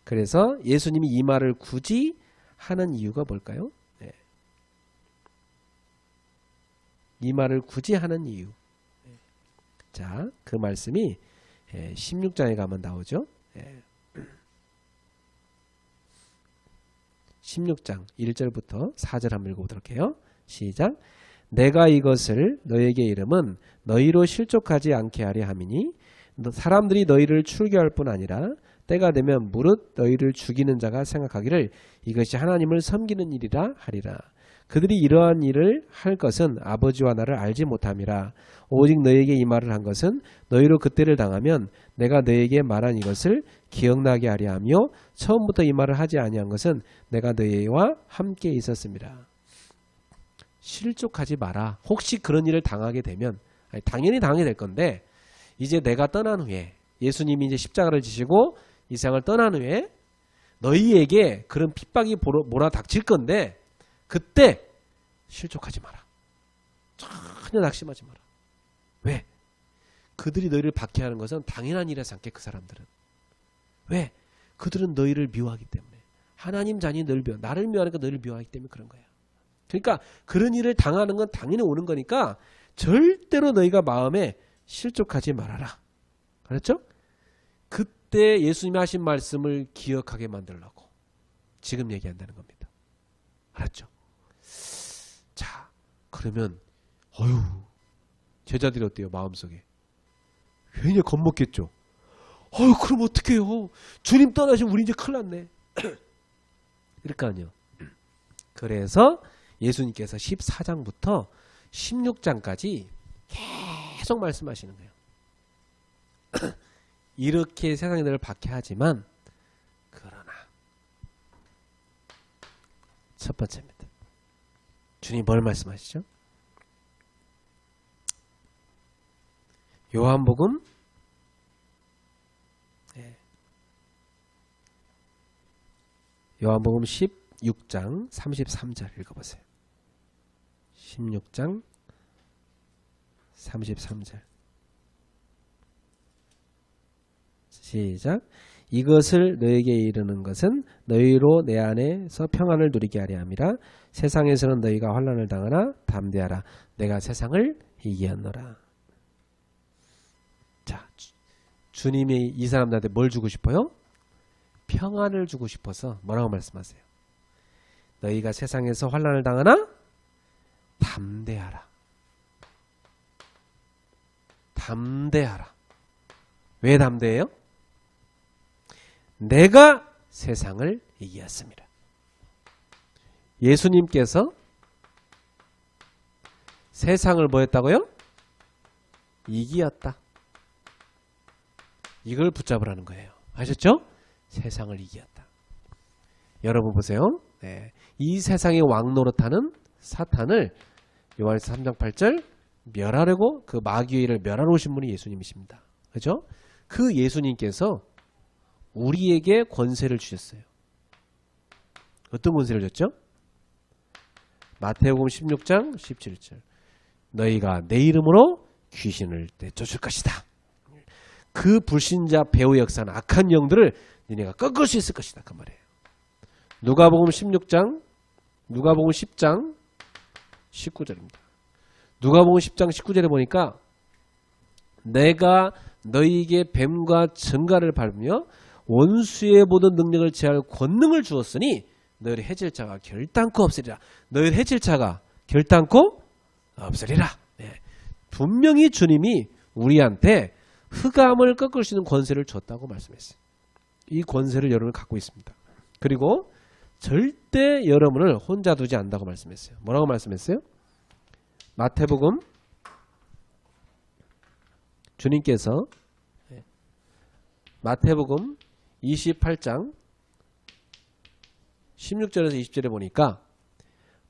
그래서 예수님이 이 말을 굳이 하는 이유가 뭘까요? 네. 이 말을 굳이 하는 이유. 자, 그 말씀이 16장에 가면 나오죠. 16장 1절부터 4절 한번 읽어보도록 해요. 시작. 내가 이것을 너에게 이름은 너희로 실족하지 않게 하려 함이니 사람들이 너희를 출교할 뿐 아니라 때가 되면 무릇 너희를 죽이는 자가 생각하기를 이것이 하나님을 섬기는 일이라 하리라. 그들이 이러한 일을 할 것은 아버지와 나를 알지 못함이라. 오직 너희에게 이 말을 한 것은 너희로 그때를 당하면 내가 너희에게 말한 이것을 기억나게 하려 하며 처음부터 이 말을 하지 아니한 것은 내가 너희와 함께 있었습니다. 실족하지 마라. 혹시 그런 일을 당하게 되면, 당연히 당하게 될 건데 이제 내가 떠난 후에, 예수님이 이제 십자가를 지시고 이 세상을 떠난 후에 너희에게 그런 핍박이 몰아닥칠 건데 그때 실족하지 마라. 전혀 낙심하지 마라. 왜? 그들이 너희를 박해하는 것은 당연한 일이라 생각해. 그 사람들은. 왜? 그들은 너희를 미워하기 때문에. 하나님 자녀이 너를 미워. 나를 미워하니까 너희를 미워하기 때문에 그런 거야. 그러니까 그런 일을 당하는 건 당연히 오는 거니까 절대로 너희가 마음에 실족하지 말아라. 알았죠? 그때 예수님이 하신 말씀을 기억하게 만들려고 지금 얘기한다는 겁니다. 알았죠? 자, 그러면 제자들이 어때요? 마음속에 괜히 겁먹겠죠. 그럼 어떡해요? 주님 떠나시면 우리 이제 큰일 났네. 그러니까요. 그래서 예수님께서 14장부터 16장까지 계속 말씀하시는 거예요. 이렇게 세상이 너를 박해하지만 그러나 첫 번째입니다. 주님 뭘 말씀하시죠? 요한복음 요한복음 16장 33절 읽어보세요. 16장 33절 시작. 이것을 너에게 이르는 것은 너희로 내 안에서 평안을 누리게 하려 함이라. 세상에서는 너희가 환난을 당하나 담대하라. 내가 세상을 이기었노라. 자, 주님이 이 사람들한테 뭘 주고 싶어요? 평안을 주고 싶어서 뭐라고 말씀하세요? 너희가 세상에서 환난을 당하나 담대하라. 담대하라. 왜 담대해요? 내가 세상을 이기었습니다. 예수님께서 세상을 뭐 했다고요? 이기었다. 이걸 붙잡으라는 거예요. 아셨죠? 세상을 이기었다. 여러분 보세요. 네. 이 세상의 왕노릇하는 사탄을 요한일서 3장 8절 멸하려고 그 마귀를 멸하러 오신 분이 예수님이십니다. 그죠? 그 예수님께서 우리에게 권세를 주셨어요. 어떤 권세를 줬죠? 마태복음 16장 17절 너희가 내 이름으로 귀신을 내쫓을 것이다. 그 불신자 배후 역사는 악한 영들을 너희가 꺾을 수 있을 것이다. 그 말이에요. 누가복음 10장 19절입니다. 누가복음 10장 19절에 보니까 내가 너희에게 뱀과 정갈을 밟으며 원수의 모든 능력을 제할 권능을 주었으니 너희를 해칠 자가 결단코 없으리라. 너희를 해칠 자가 결단코 없으리라. 네. 분명히 주님이 우리한테 흑암을 꺾을 수 있는 권세를 줬다고 말씀했어요. 이 권세를 여러분은 갖고 있습니다. 그리고 절대 여러분을 혼자 두지 않는다고 말씀했어요. 뭐라고 말씀했어요? 마태복음 주님께서 마태복음 28장 16절에서 20절에 보니까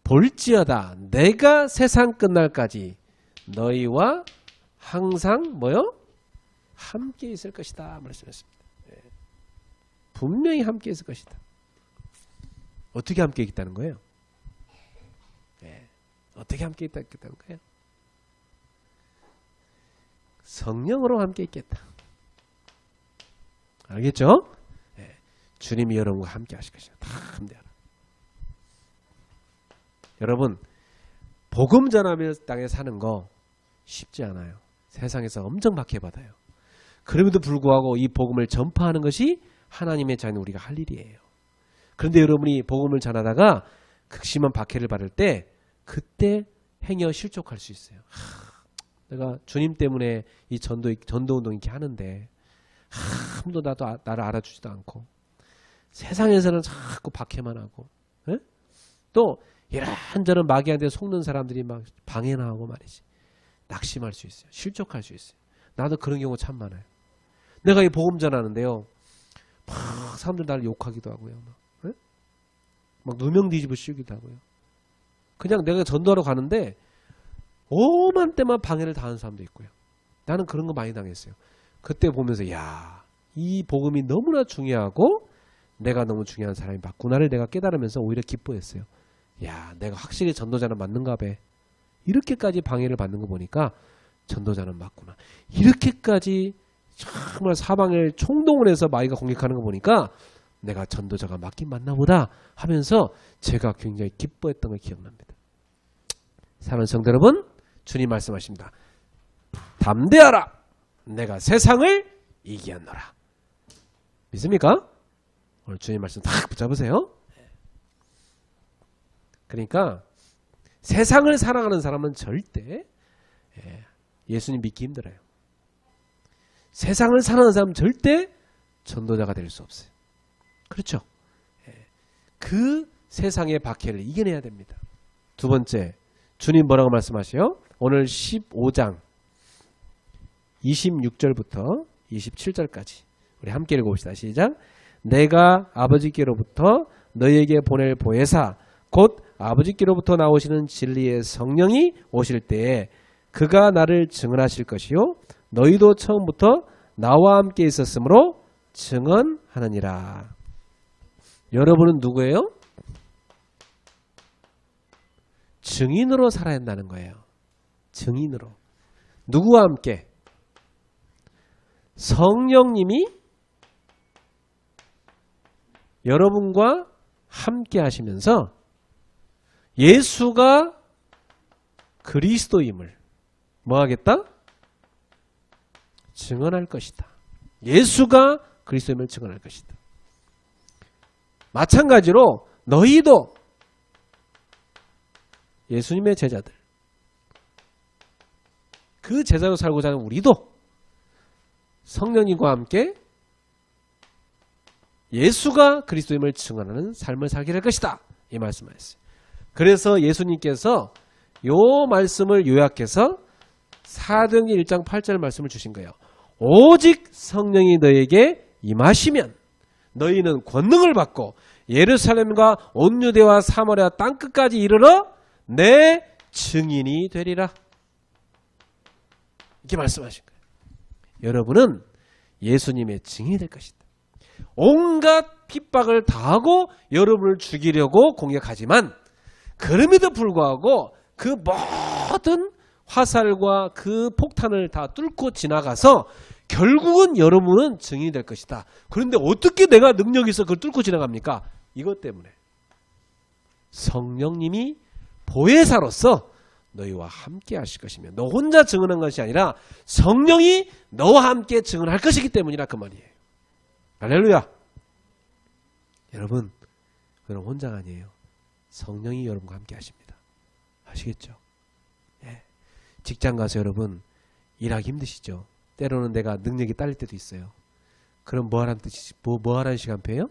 볼지어다 내가 세상 끝날까지 너희와 항상 뭐요? 함께 있을 것이다 말씀했습니다. 분명히 함께 있을 것이다. 어떻게 함께 있다는 거예요? 어떻게 함께 있다는 거예요? 성령으로 함께 있겠다. 알겠죠? 주님이 여러분과 함께 하실 것이다. 다 함께하라. 여러분 복음 전하며 땅에 사는 거 쉽지 않아요. 세상에서 엄청 박해받아요. 그럼에도 불구하고 이 복음을 전파하는 것이 하나님의 자녀 우리가 할 일이에요. 그런데 여러분이 복음을 전하다가 극심한 박해를 받을 때 그때 행여 실족할 수 있어요. 내가 주님 때문에 이 전도운동 이렇게 하는데 아무도 나를 알아주지도 않고 세상에서는 자꾸 박해만 하고 또 이런저런 마귀한테 속는 사람들이 막 방해나 하고 말이지. 낙심할 수 있어요. 실족할 수 있어요. 나도 그런 경우 참 많아요. 내가 이 복음 전하는데요. 막 사람들 나를 욕하기도 하고요. 막 누명 뒤집어 씌우기도 하고요. 그냥 내가 전도하러 가는데 오만 때만 방해를 당하는 사람도 있고요. 나는 그런 거 많이 당했어요. 그때 보면서 이 복음이 너무나 중요하고 내가 너무 중요한 사람이 맞구나를 내가 깨달으면서 오히려 기뻐했어요. 내가 확실히 전도자는 맞는가 봐. 이렇게까지 방해를 받는 거 보니까 전도자는 맞구나. 이렇게까지 정말 사방을 총동원 해서 마귀가 공격하는 거 보니까 내가 전도자가 맞긴 맞나 보다 하면서 제가 굉장히 기뻐했던 걸 기억납니다. 사랑하는 성도 여러분, 주님 말씀하십니다. 담대하라. 내가 세상을 이기었노라. 믿습니까? 오늘 주님 말씀 딱 붙잡으세요. 그러니까 세상을 사랑하는 사람은 절대 예수님 믿기 힘들어요. 세상을 사랑하는 사람은 절대 전도자가 될 수 없어요. 그렇죠? 그 세상의 박해를 이겨내야 됩니다. 두 번째, 주님 뭐라고 말씀하세요? 오늘 15장 26절부터 27절까지 우리 함께 읽어봅시다. 시작. 내가 아버지께로부터 너희에게 보낼 보혜사 곧 아버지께로부터 나오시는 진리의 성령이 오실 때에 그가 나를 증언하실 것이요 너희도 처음부터 나와 함께 있었으므로 증언하느니라. 여러분은 누구예요? 증인으로 살아야 한다는 거예요. 증인으로. 누구와 함께? 성령님이 여러분과 함께 하시면서 예수가 그리스도임을 뭐 하겠다? 증언할 것이다. 예수가 그리스도임을 증언할 것이다. 마찬가지로 너희도 예수님의 제자들, 그 제자로 살고자 하는 우리도 성령님과 함께 예수가 그리스도임을 증언하는 삶을 살게 될 것이다. 이 말씀을 했어요. 그래서 예수님께서 요 말씀을 요약해서 사도행전 1장 8절 말씀을 주신 거예요. 오직 성령이 너에게 임하시면 너희는 권능을 받고 예루살렘과 온 유대와 사마리아 땅끝까지 이르러 내 증인이 되리라. 이렇게 말씀하신 거예요. 여러분은 예수님의 증인이 될 것이다. 온갖 핍박을 당하고 여러분을 죽이려고 공격하지만 그럼에도 불구하고 그 모든 화살과 그 폭탄을 다 뚫고 지나가서 결국은 여러분은 증인이 될 것이다. 그런데 어떻게 내가 능력이 있어 그걸 뚫고 지나갑니까? 이것 때문에 성령님이 보혜사로서 너희와 함께 하실 것이며 너 혼자 증언한 것이 아니라 성령이 너와 함께 증언할 것이기 때문이라 그 말이에요. 할렐루야. 여러분 혼자가 아니에요. 성령이 여러분과 함께 하십니다. 아시겠죠? 예. 직장 가서 여러분 일하기 힘드시죠? 때로는 내가 능력이 딸릴 때도 있어요. 그럼 뭐 하라는 뜻이지? 뭐 하라는 시간표예요?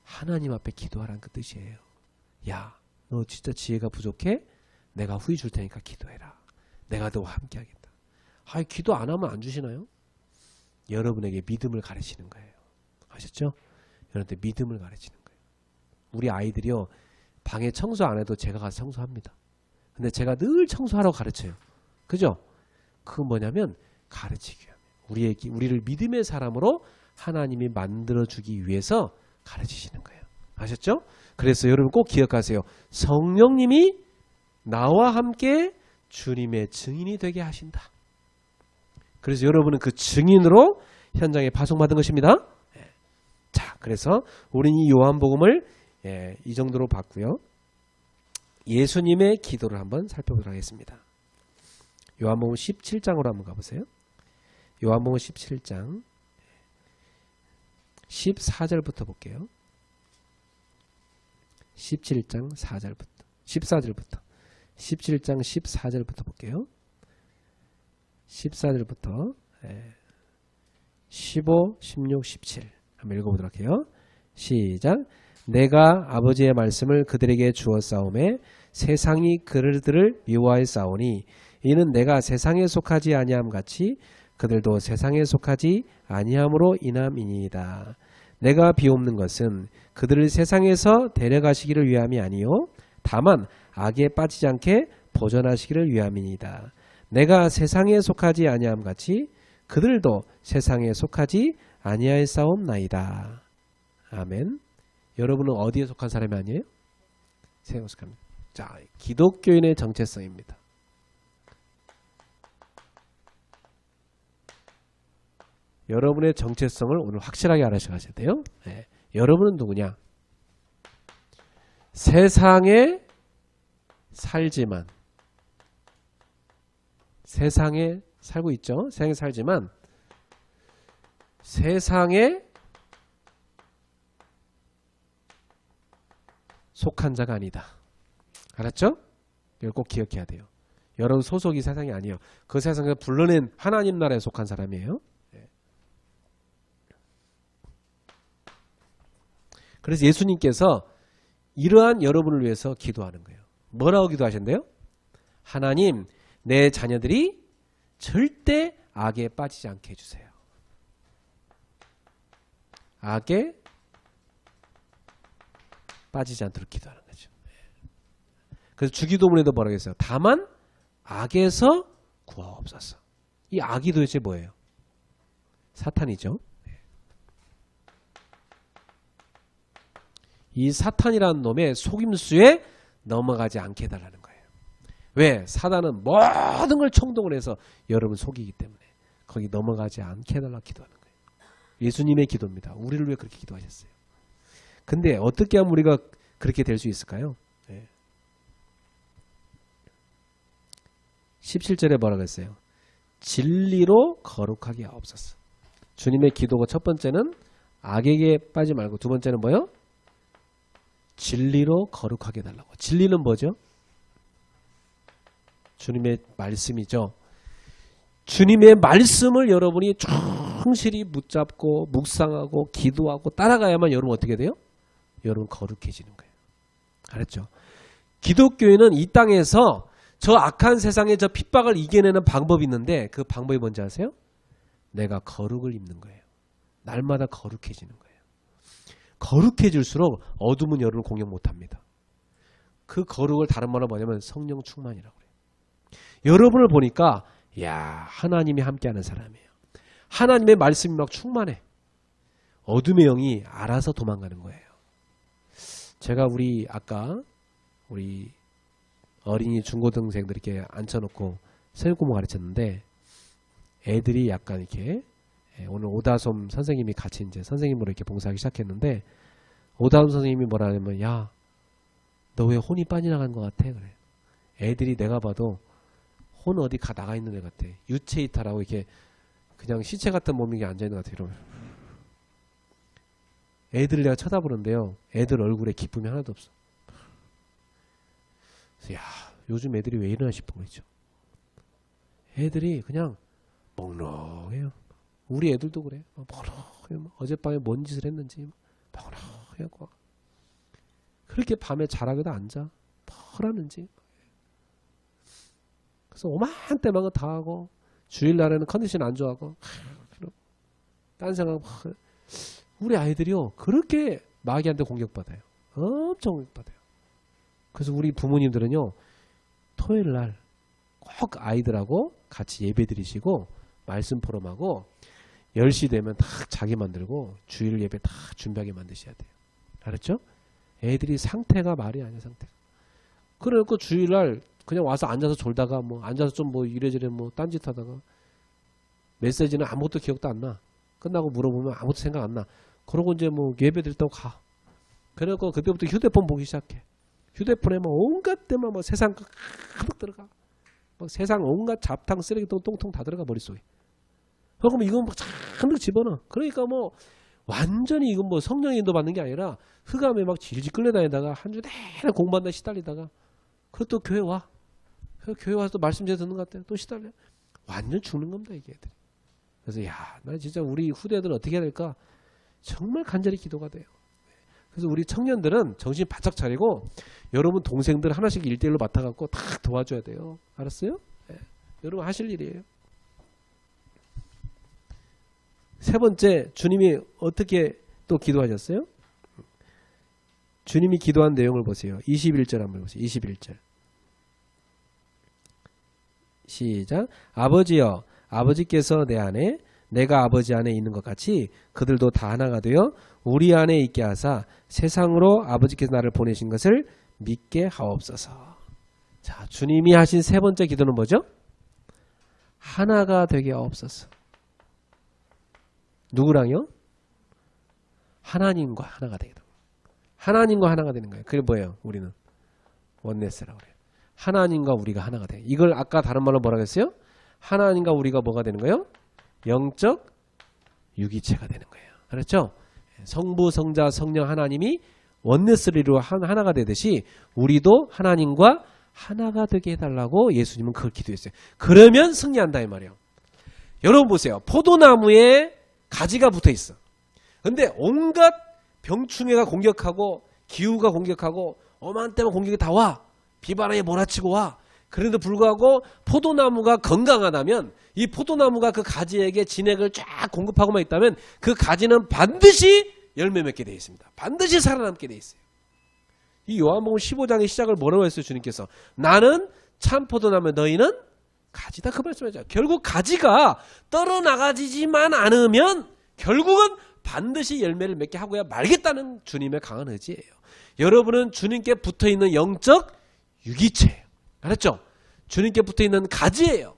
하나님 앞에 기도하라는 그 뜻이에요. 야, 너 진짜 지혜가 부족해? 내가 후히 줄 테니까 기도해라. 내가 너와 함께 하겠다. 아, 기도 안 하면 안 주시나요? 여러분에게 믿음을 가르치는 거예요. 아셨죠? 여러분한테 믿음을 가르치는 거예요. 우리 아이들이요. 방에 청소 안 해도 제가 가서 청소합니다. 근데 제가 늘 청소하라고 가르쳐요. 그죠? 그건 뭐냐면 가르치기 위함이에요. 우리를 믿음의 사람으로 하나님이 만들어주기 위해서 가르치시는 거예요. 아셨죠? 그래서 여러분 꼭 기억하세요. 성령님이 나와 함께 주님의 증인이 되게 하신다. 그래서 여러분은 그 증인으로 현장에 파송받은 것입니다. 자, 그래서 우리는 이 요한복음을 이 정도로 봤고요. 예수님의 기도를 한번 살펴보도록 하겠습니다. 요한복음 17장으로 한번 가보세요. 요한복음 17장 14절부터 볼게요. 17장 4절부터 14절부터 17장 14절부터 볼게요. 14절부터 15, 16, 17 한번 읽어보도록 해요. 시작. 내가 아버지의 말씀을 그들에게 주었사오매 세상이 그들을 미워하였사오니 이는 내가 세상에 속하지 아니함 같이 그들도 세상에 속하지 아니함으로 인함이니이다. 내가 비옵는 것은 그들을 세상에서 데려가시기를 위함이 아니요 다만 악에 빠지지 않게 보존하시기를 위함이니이다. 내가 세상에 속하지 아니함 같이 그들도 세상에 속하지 아니하였사옵나이다. 아멘. 여러분은 어디에 속한 사람이 아니에요? 세상에 속합니다. 자, 기독교인의 정체성입니다. 여러분의 정체성을 오늘 확실하게 알아셔야 돼요. 네. 여러분은 누구냐? 세상에 살지만 세상에 살고 있죠. 세상에 살지만 세상에 속한 자가 아니다. 알았죠? 이걸 꼭 기억해야 돼요. 여러분 소속이 세상이 아니에요. 그 세상을 불러낸 하나님 나라에 속한 사람이에요. 그래서 예수님께서 이러한 여러분을 위해서 기도하는 거예요. 뭐라고 기도하셨는데요? 하나님, 내 자녀들이 절대 악에 빠지지 않게 해주세요. 악에 빠지지 않도록 기도하는 거죠. 그래서 주기도문에도 뭐라고 했어요? 다만 악에서 구하옵소서. 이 악이 도대체 뭐예요? 사탄이죠. 이 사탄이라는 놈의 속임수에 넘어가지 않게 해달라는 거예요. 왜? 사단은 모든 걸 총동을 해서 여러분 속이기 때문에 거기 넘어가지 않게 해달라고 기도하는 거예요. 예수님의 기도입니다. 우리를 위해 그렇게 기도하셨어요. 근데 어떻게 하면 우리가 그렇게 될 수 있을까요? 17절에 뭐라고 했어요? 진리로 거룩하게 하옵소서. 주님의 기도가 첫 번째는 악에게 빠지 말고 두 번째는 뭐요? 진리로 거룩하게 해달라고. 진리는 뭐죠? 주님의 말씀이죠. 주님의 말씀을 여러분이 충실히 붙잡고 묵상하고 기도하고 따라가야만 여러분 어떻게 돼요? 여러분 거룩해지는 거예요. 알았죠? 기독교인은 이 땅에서 저 악한 세상의 저 핍박을 이겨내는 방법이 있는데 그 방법이 뭔지 아세요? 내가 거룩을 입는 거예요. 날마다 거룩해지는 거예요. 거룩해질수록 어둠은 여러분을 공격 못합니다. 그 거룩을 다른 말로 뭐냐면 성령 충만이라고 그래요. 여러분을 보니까 야 하나님이 함께하는 사람이에요. 하나님의 말씀이 막 충만해. 어둠의 영이 알아서 도망가는 거예요. 제가 아까 우리 어린이 중고등생들 이렇게 앉혀놓고 선생님공부 가르쳤는데 애들이 약간 이렇게 오늘 오다솜 선생님이 같이 이제 선생님으로 이렇게 봉사하기 시작했는데 오다솜 선생님이 뭐라 하냐면 야, 너 왜 혼이 빠져나간 것 같아? 그래. 애들이 내가 봐도 혼 어디 나가 있는 애 같아. 유체이탈하고 이렇게 그냥 시체 같은 몸이 앉아있는 것 같아. 이러면 애들 내가 쳐다보는데요. 애들 얼굴에 기쁨이 하나도 없어. 그래서 야, 요즘 애들이 왜 이러나 싶은 거죠. 애들이 그냥 멍렁해요. 우리 애들도 그래. 멍렁해요. 어젯밤에 뭔 짓을 했는지 멍렁해요. 그렇게 밤에 자락에다 앉아. 뭘 하는지. 그래서 오만때만 다 하고 주일날에는 컨디션 안 좋아하고 딴 생각 우리 아이들이요 그렇게 마귀한테 공격받아요. 엄청 공격받아요. 그래서 우리 부모님들은요 토요일날 꼭 아이들하고 같이 예배 드리시고 말씀 포럼하고 10시 되면 다 자기 만들고 주일 예배 다 준비하게 만드셔야 돼요. 알았죠? 애들이 상태가 말이 아니야 상태가. 그래놓고 주일날 그냥 와서 앉아서 졸다가 앉아서 좀 이래저래 딴짓 하다가 메시지는 아무것도 기억도 안 나. 끝나고 물어보면 아무것도 생각 안 나. 그러고 이제 예배 드렸다고 가. 그래놓고 그때부터 휴대폰 보기 시작해. 휴대폰에 온갖 데만 세상 가득 들어가. 세상 온갖 잡탕 쓰레기통 똥통 다 들어가 머릿속에. 그러면 이건 잔뜩 집어넣어. 그러니까 완전히 이건 성령의 인도 받는 게 아니라 흑암에 질질 끌려다니다가 한 주 내내 공부한다 시달리다가 그것도 교회 와. 교회 와서 또 말씀 제대로 듣는 것 같아. 또 시달려. 완전 죽는 겁니다 이게 애들이. 그래서 나 진짜 우리 후대들 어떻게 해야 될까? 정말 간절히 기도가 돼요. 그래서 우리 청년들은 정신 바짝 차리고 여러분 동생들 하나씩 1대1로 맡아갖고 다 도와줘야 돼요. 알았어요? 네. 여러분 하실 일이에요. 세 번째, 주님이 어떻게 또 기도하셨어요? 주님이 기도한 내용을 보세요. 21절 한번 보세요. 21절. 시작. 아버지여, 아버지께서 내 안에 내가 아버지 안에 있는 것 같이 그들도 다 하나가 되어 우리 안에 있게 하사 세상으로 아버지께서 나를 보내신 것을 믿게 하옵소서. 자, 주님이 하신 세 번째 기도는 뭐죠? 하나가 되게 하옵소서. 누구랑요? 하나님과 하나가 되겠다. 하나님과 하나가 되는 거예요. 그게 뭐예요? 우리는 원네스라고 그래요. 하나님과 우리가 하나가 돼. 이걸 아까 다른 말로 뭐라고 했어요? 하나님과 우리가 뭐가 되는 거예요? 영적 유기체가 되는 거예요. 그렇죠? 성부, 성자, 성령 하나님이 원네스를 이루어 하나가 되듯이 우리도 하나님과 하나가 되게 해달라고 예수님은 그걸 기도했어요. 그러면 승리한다 이 말이에요. 여러분 보세요. 포도나무에 가지가 붙어 있어. 근데 온갖 병충해가 공격하고 기후가 공격하고 어마한 때만 공격이 다 와. 비바람이 몰아치고 와. 그래도 불구하고 포도나무가 건강하다면 이 포도나무가 그 가지에게 진액을 쫙 공급하고만 있다면 그 가지는 반드시 열매 맺게 되어 있습니다. 반드시 살아남게 되어 있어요. 이 요한복음 15장의 시작을 뭐라고 했어요? 주님께서 나는 참 포도나무 너희는 가지다 그 말씀이죠. 결국 가지가 떨어나가지만 않으면 결국은 반드시 열매를 맺게 하고야 말겠다는 주님의 강한 의지예요. 여러분은 주님께 붙어있는 영적 유기체예요. 알았죠? 주님께 붙어있는 가지예요.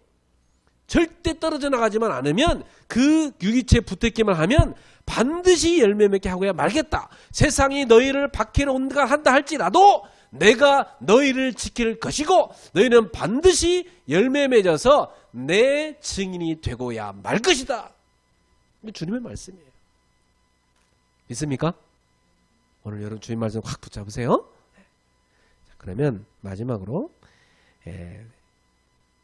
절대 떨어져 나가지만 않으면 그 유기체에 붙어있기만 하면 반드시 열매 맺게 하고야 말겠다. 세상이 너희를 박해로 온갖한다 할지라도 내가 너희를 지킬 것이고 너희는 반드시 열매 맺어서 내 증인이 되고야 말 것이다. 주님의 말씀이에요. 믿습니까? 오늘 여러분 주님 말씀 확 붙잡으세요. 자, 그러면 마지막으로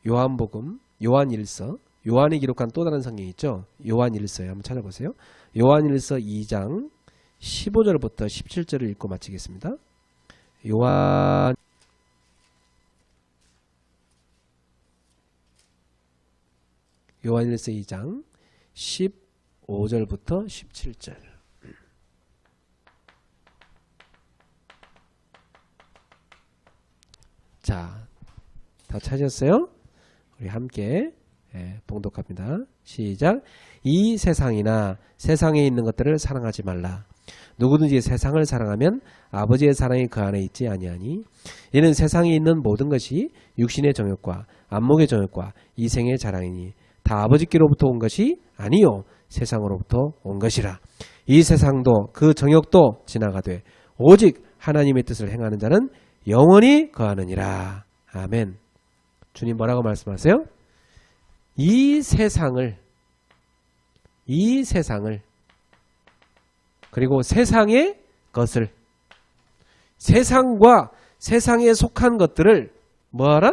요한복음 요한일서, 요한이 기록한 또 다른 성경이 있죠. 요한일서에 한번 찾아보세요. 요한일서 2장 15절부터 17절을 읽고 마치겠습니다. 요한일서 2장 15절부터 17절. 자, 다 찾았어요? 우리 함께 봉독합니다. 시작. 이 세상이나 세상에 있는 것들을 사랑하지 말라. 누구든지 세상을 사랑하면 아버지의 사랑이 그 안에 있지 아니하니 이는 세상에 있는 모든 것이 육신의 정욕과 안목의 정욕과 이생의 자랑이니 다 아버지께로부터 온 것이 아니요 세상으로부터 온 것이라. 이 세상도 그 정욕도 지나가되 오직 하나님의 뜻을 행하는 자는 영원히 거하느니라. 아멘. 주님 뭐라고 말씀하세요? 이 세상을 그리고 세상의 것을, 세상과 세상에 속한 것들을 뭐하라?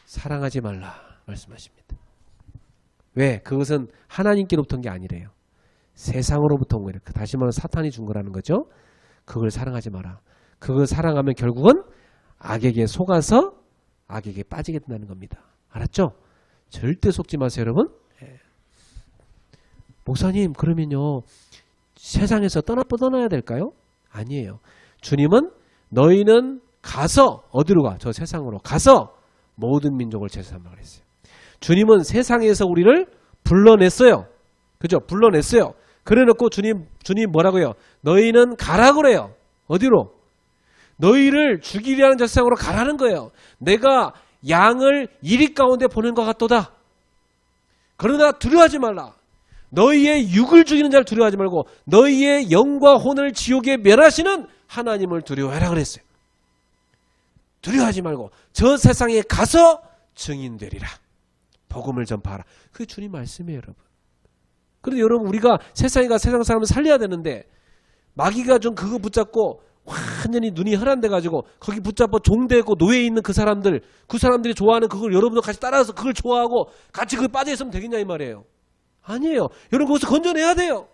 사랑하지 말라 말씀하십니다. 왜? 그것은 하나님께로부터 온 게 아니래요. 세상으로부터 온 거예요. 다시 말하면 사탄이 준 거라는 거죠. 그걸 사랑하지 마라. 그걸 사랑하면 결국은 악에게 속아서 악에게 빠지게 된다는 겁니다. 알았죠? 절대 속지 마세요, 여러분. 목사님, 그러면요 세상에서 떠나야 될까요? 아니에요. 주님은 너희는 가서 어디로 가? 저 세상으로 가서 모든 민족을 제사함으로 그랬어요. 주님은 세상에서 우리를 불러냈어요. 그죠? 불러냈어요. 그래놓고 주님 뭐라고요? 너희는 가라 그래요. 어디로? 너희를 죽이려는 세상으로 가라는 거예요. 내가 양을 이리 가운데 보낸 것 같도다. 그러나 두려워하지 말라. 너희의 육을 죽이는 자를 두려워하지 말고 너희의 영과 혼을 지옥에 멸하시는 하나님을 두려워해라 그랬어요. 두려워하지 말고 저 세상에 가서 증인되리라. 복음을 전파하라. 그게 주님 말씀이에요, 여러분. 그런데 여러분 우리가 세상에 가 세상 사람을 살려야 되는데 마귀가 좀 그거 붙잡고 완전히 눈이 혈안돼 가지고 거기 붙잡고 종되고 노예에 있는 그 사람들이 좋아하는 그걸 여러분도 같이 따라서 그걸 좋아하고 같이 그걸 빠져 있으면 되겠냐 이 말이에요. 아니에요. 여러분 거기서 건져내야 돼요.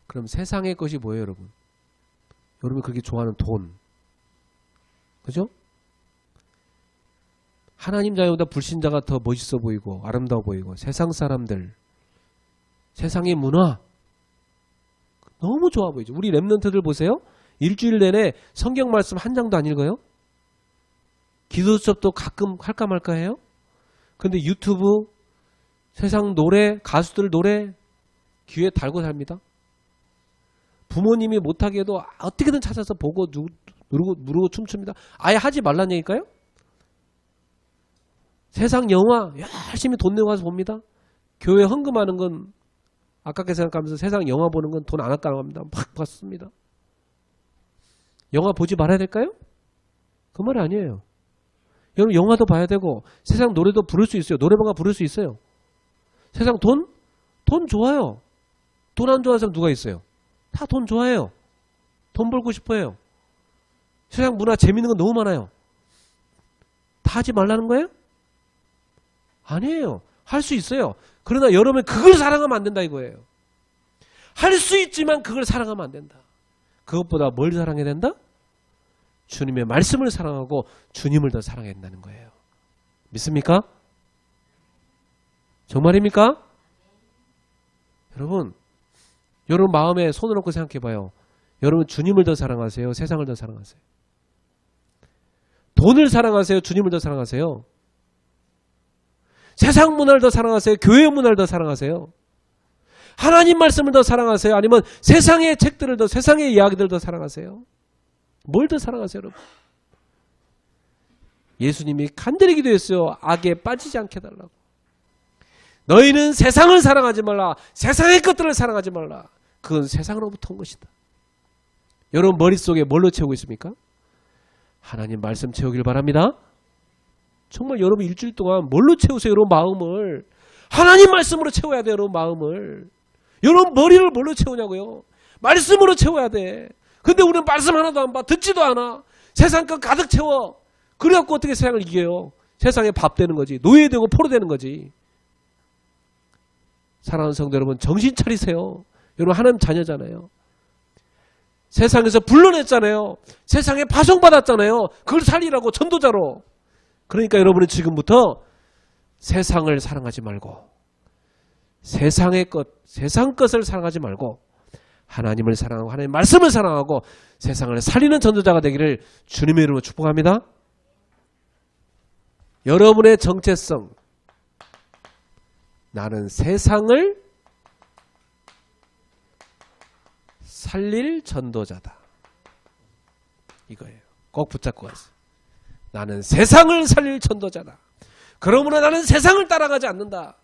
그럼 세상의 것이 뭐예요, 여러분? 여러분이 그렇게 좋아하는 돈. 그죠? 하나님 자녀보다 불신자가 더 멋있어 보이고 아름다워 보이고 세상 사람들, 세상의 문화 너무 좋아 보이죠. 우리 랩런트들 보세요. 일주일 내내 성경 말씀 한 장도 안 읽어요. 기도 수업도 가끔 할까 말까 해요. 근데 유튜브, 세상 노래, 가수들 노래 귀에 달고 삽니다. 부모님이 못하게 해도 어떻게든 찾아서 보고 누르고 춤춥니다. 아예 하지 말란 얘기일까요? 세상 영화 열심히 돈 내고 가서 봅니다. 교회 헌금하는 건 아깝게 생각하면서 세상 영화 보는 건 돈 안 아까워 합니다. 막 봤습니다. 영화 보지 말아야 될까요? 그 말 아니에요. 여러분 영화도 봐야 되고 세상 노래도 부를 수 있어요. 노래방 가 부를 수 있어요. 세상 돈 좋아요. 돈 안 좋아하는 사람 누가 있어요? 다 돈 좋아해요. 돈 벌고 싶어해요. 세상 문화 재밌는 건 너무 많아요. 다 하지 말라는 거예요? 아니에요. 할 수 있어요. 그러나 여러분 그걸 사랑하면 안 된다 이거예요. 할 수 있지만 그걸 사랑하면 안 된다. 그것보다 뭘 사랑해야 된다? 주님의 말씀을 사랑하고 주님을 더 사랑해야 된다는 거예요. 믿습니까? 정말입니까? 여러분 마음에 손을 얹고 생각해 봐요. 여러분 주님을 더 사랑하세요? 세상을 더 사랑하세요? 돈을 사랑하세요? 주님을 더 사랑하세요? 세상 문화를 더 사랑하세요? 교회 문화를 더 사랑하세요? 하나님 말씀을 더 사랑하세요? 아니면 세상의 책들을 더, 세상의 이야기들을 더 사랑하세요? 뭘 더 사랑하세요, 여러분? 예수님이 간절히 기도했어요. 악에 빠지지 않게 해달라고. 너희는 세상을 사랑하지 말라. 세상의 것들을 사랑하지 말라. 그건 세상으로부터 온 것이다. 여러분 머릿속에 뭘로 채우고 있습니까? 하나님 말씀 채우길 바랍니다. 정말 여러분 일주일 동안 뭘로 채우세요? 여러분 마음을. 하나님 말씀으로 채워야 돼요. 여러분 마음을. 여러분 머리를 뭘로 채우냐고요? 말씀으로 채워야 돼. 근데 우리는 말씀 하나도 안 봐. 듣지도 않아. 세상 것 가득 채워. 그래갖고 어떻게 세상을 이겨요? 세상에 밥 되는 거지. 노예되고 포로 되는 거지. 사랑하는 성도 여러분 정신 차리세요. 여러분 하나님 자녀잖아요. 세상에서 불러냈잖아요. 세상에 파송받았잖아요. 그걸 살리라고 전도자로. 그러니까 여러분은 지금부터 세상을 사랑하지 말고 세상의 것, 세상 것을 사랑하지 말고 하나님을 사랑하고 하나님의 말씀을 사랑하고 세상을 살리는 전도자가 되기를 주님의 이름으로 축복합니다. 여러분의 정체성, 나는 세상을 살릴 전도자다. 이거예요. 꼭 붙잡고 가세요. 나는 세상을 살릴 전도자다. 그러므로 나는 세상을 따라가지 않는다.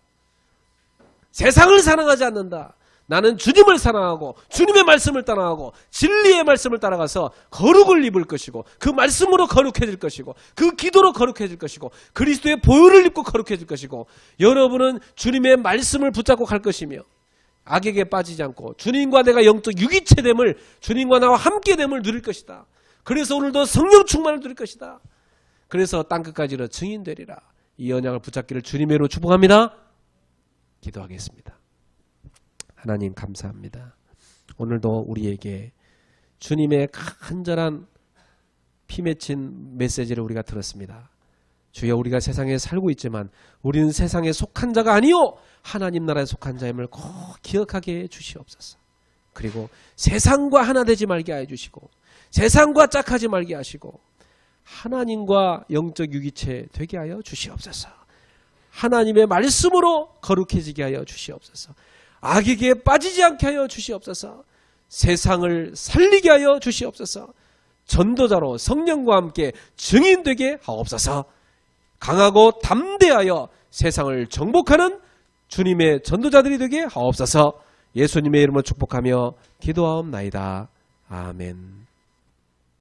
세상을 사랑하지 않는다. 나는 주님을 사랑하고 주님의 말씀을 따라가고 진리의 말씀을 따라가서 거룩을 입을 것이고 그 말씀으로 거룩해질 것이고 그 기도로 거룩해질 것이고 그리스도의 보혈을 입고 거룩해질 것이고 여러분은 주님의 말씀을 붙잡고 갈 것이며 악에게 빠지지 않고 주님과 내가 영적 유기체됨을 주님과 나와 함께됨을 누릴 것이다. 그래서 오늘도 성령 충만을 누릴 것이다. 그래서 땅끝까지 이르러 증인 되리라. 이 언약을 붙잡기를 주님의 이름으로 축복합니다. 기도하겠습니다. 하나님 감사합니다. 오늘도 우리에게 주님의 간절한 피 맺힌 메시지를 우리가 들었습니다. 주여 우리가 세상에 살고 있지만 우리는 세상에 속한 자가 아니요 하나님 나라에 속한 자임을 꼭 기억하게 해 주시옵소서. 그리고 세상과 하나 되지 말게 해 주시고 세상과 짝하지 말게 하시고 하나님과 영적 유기체 되게 하여 주시옵소서. 하나님의 말씀으로 거룩해지게 하여 주시옵소서. 악에게 빠지지 않게 하여 주시옵소서. 세상을 살리게 하여 주시옵소서. 전도자로 성령과 함께 증인되게 하옵소서. 강하고 담대하여 세상을 정복하는 주님의 전도자들이 되게 하옵소서. 예수님의 이름으로 축복하며 기도하옵나이다. 아멘.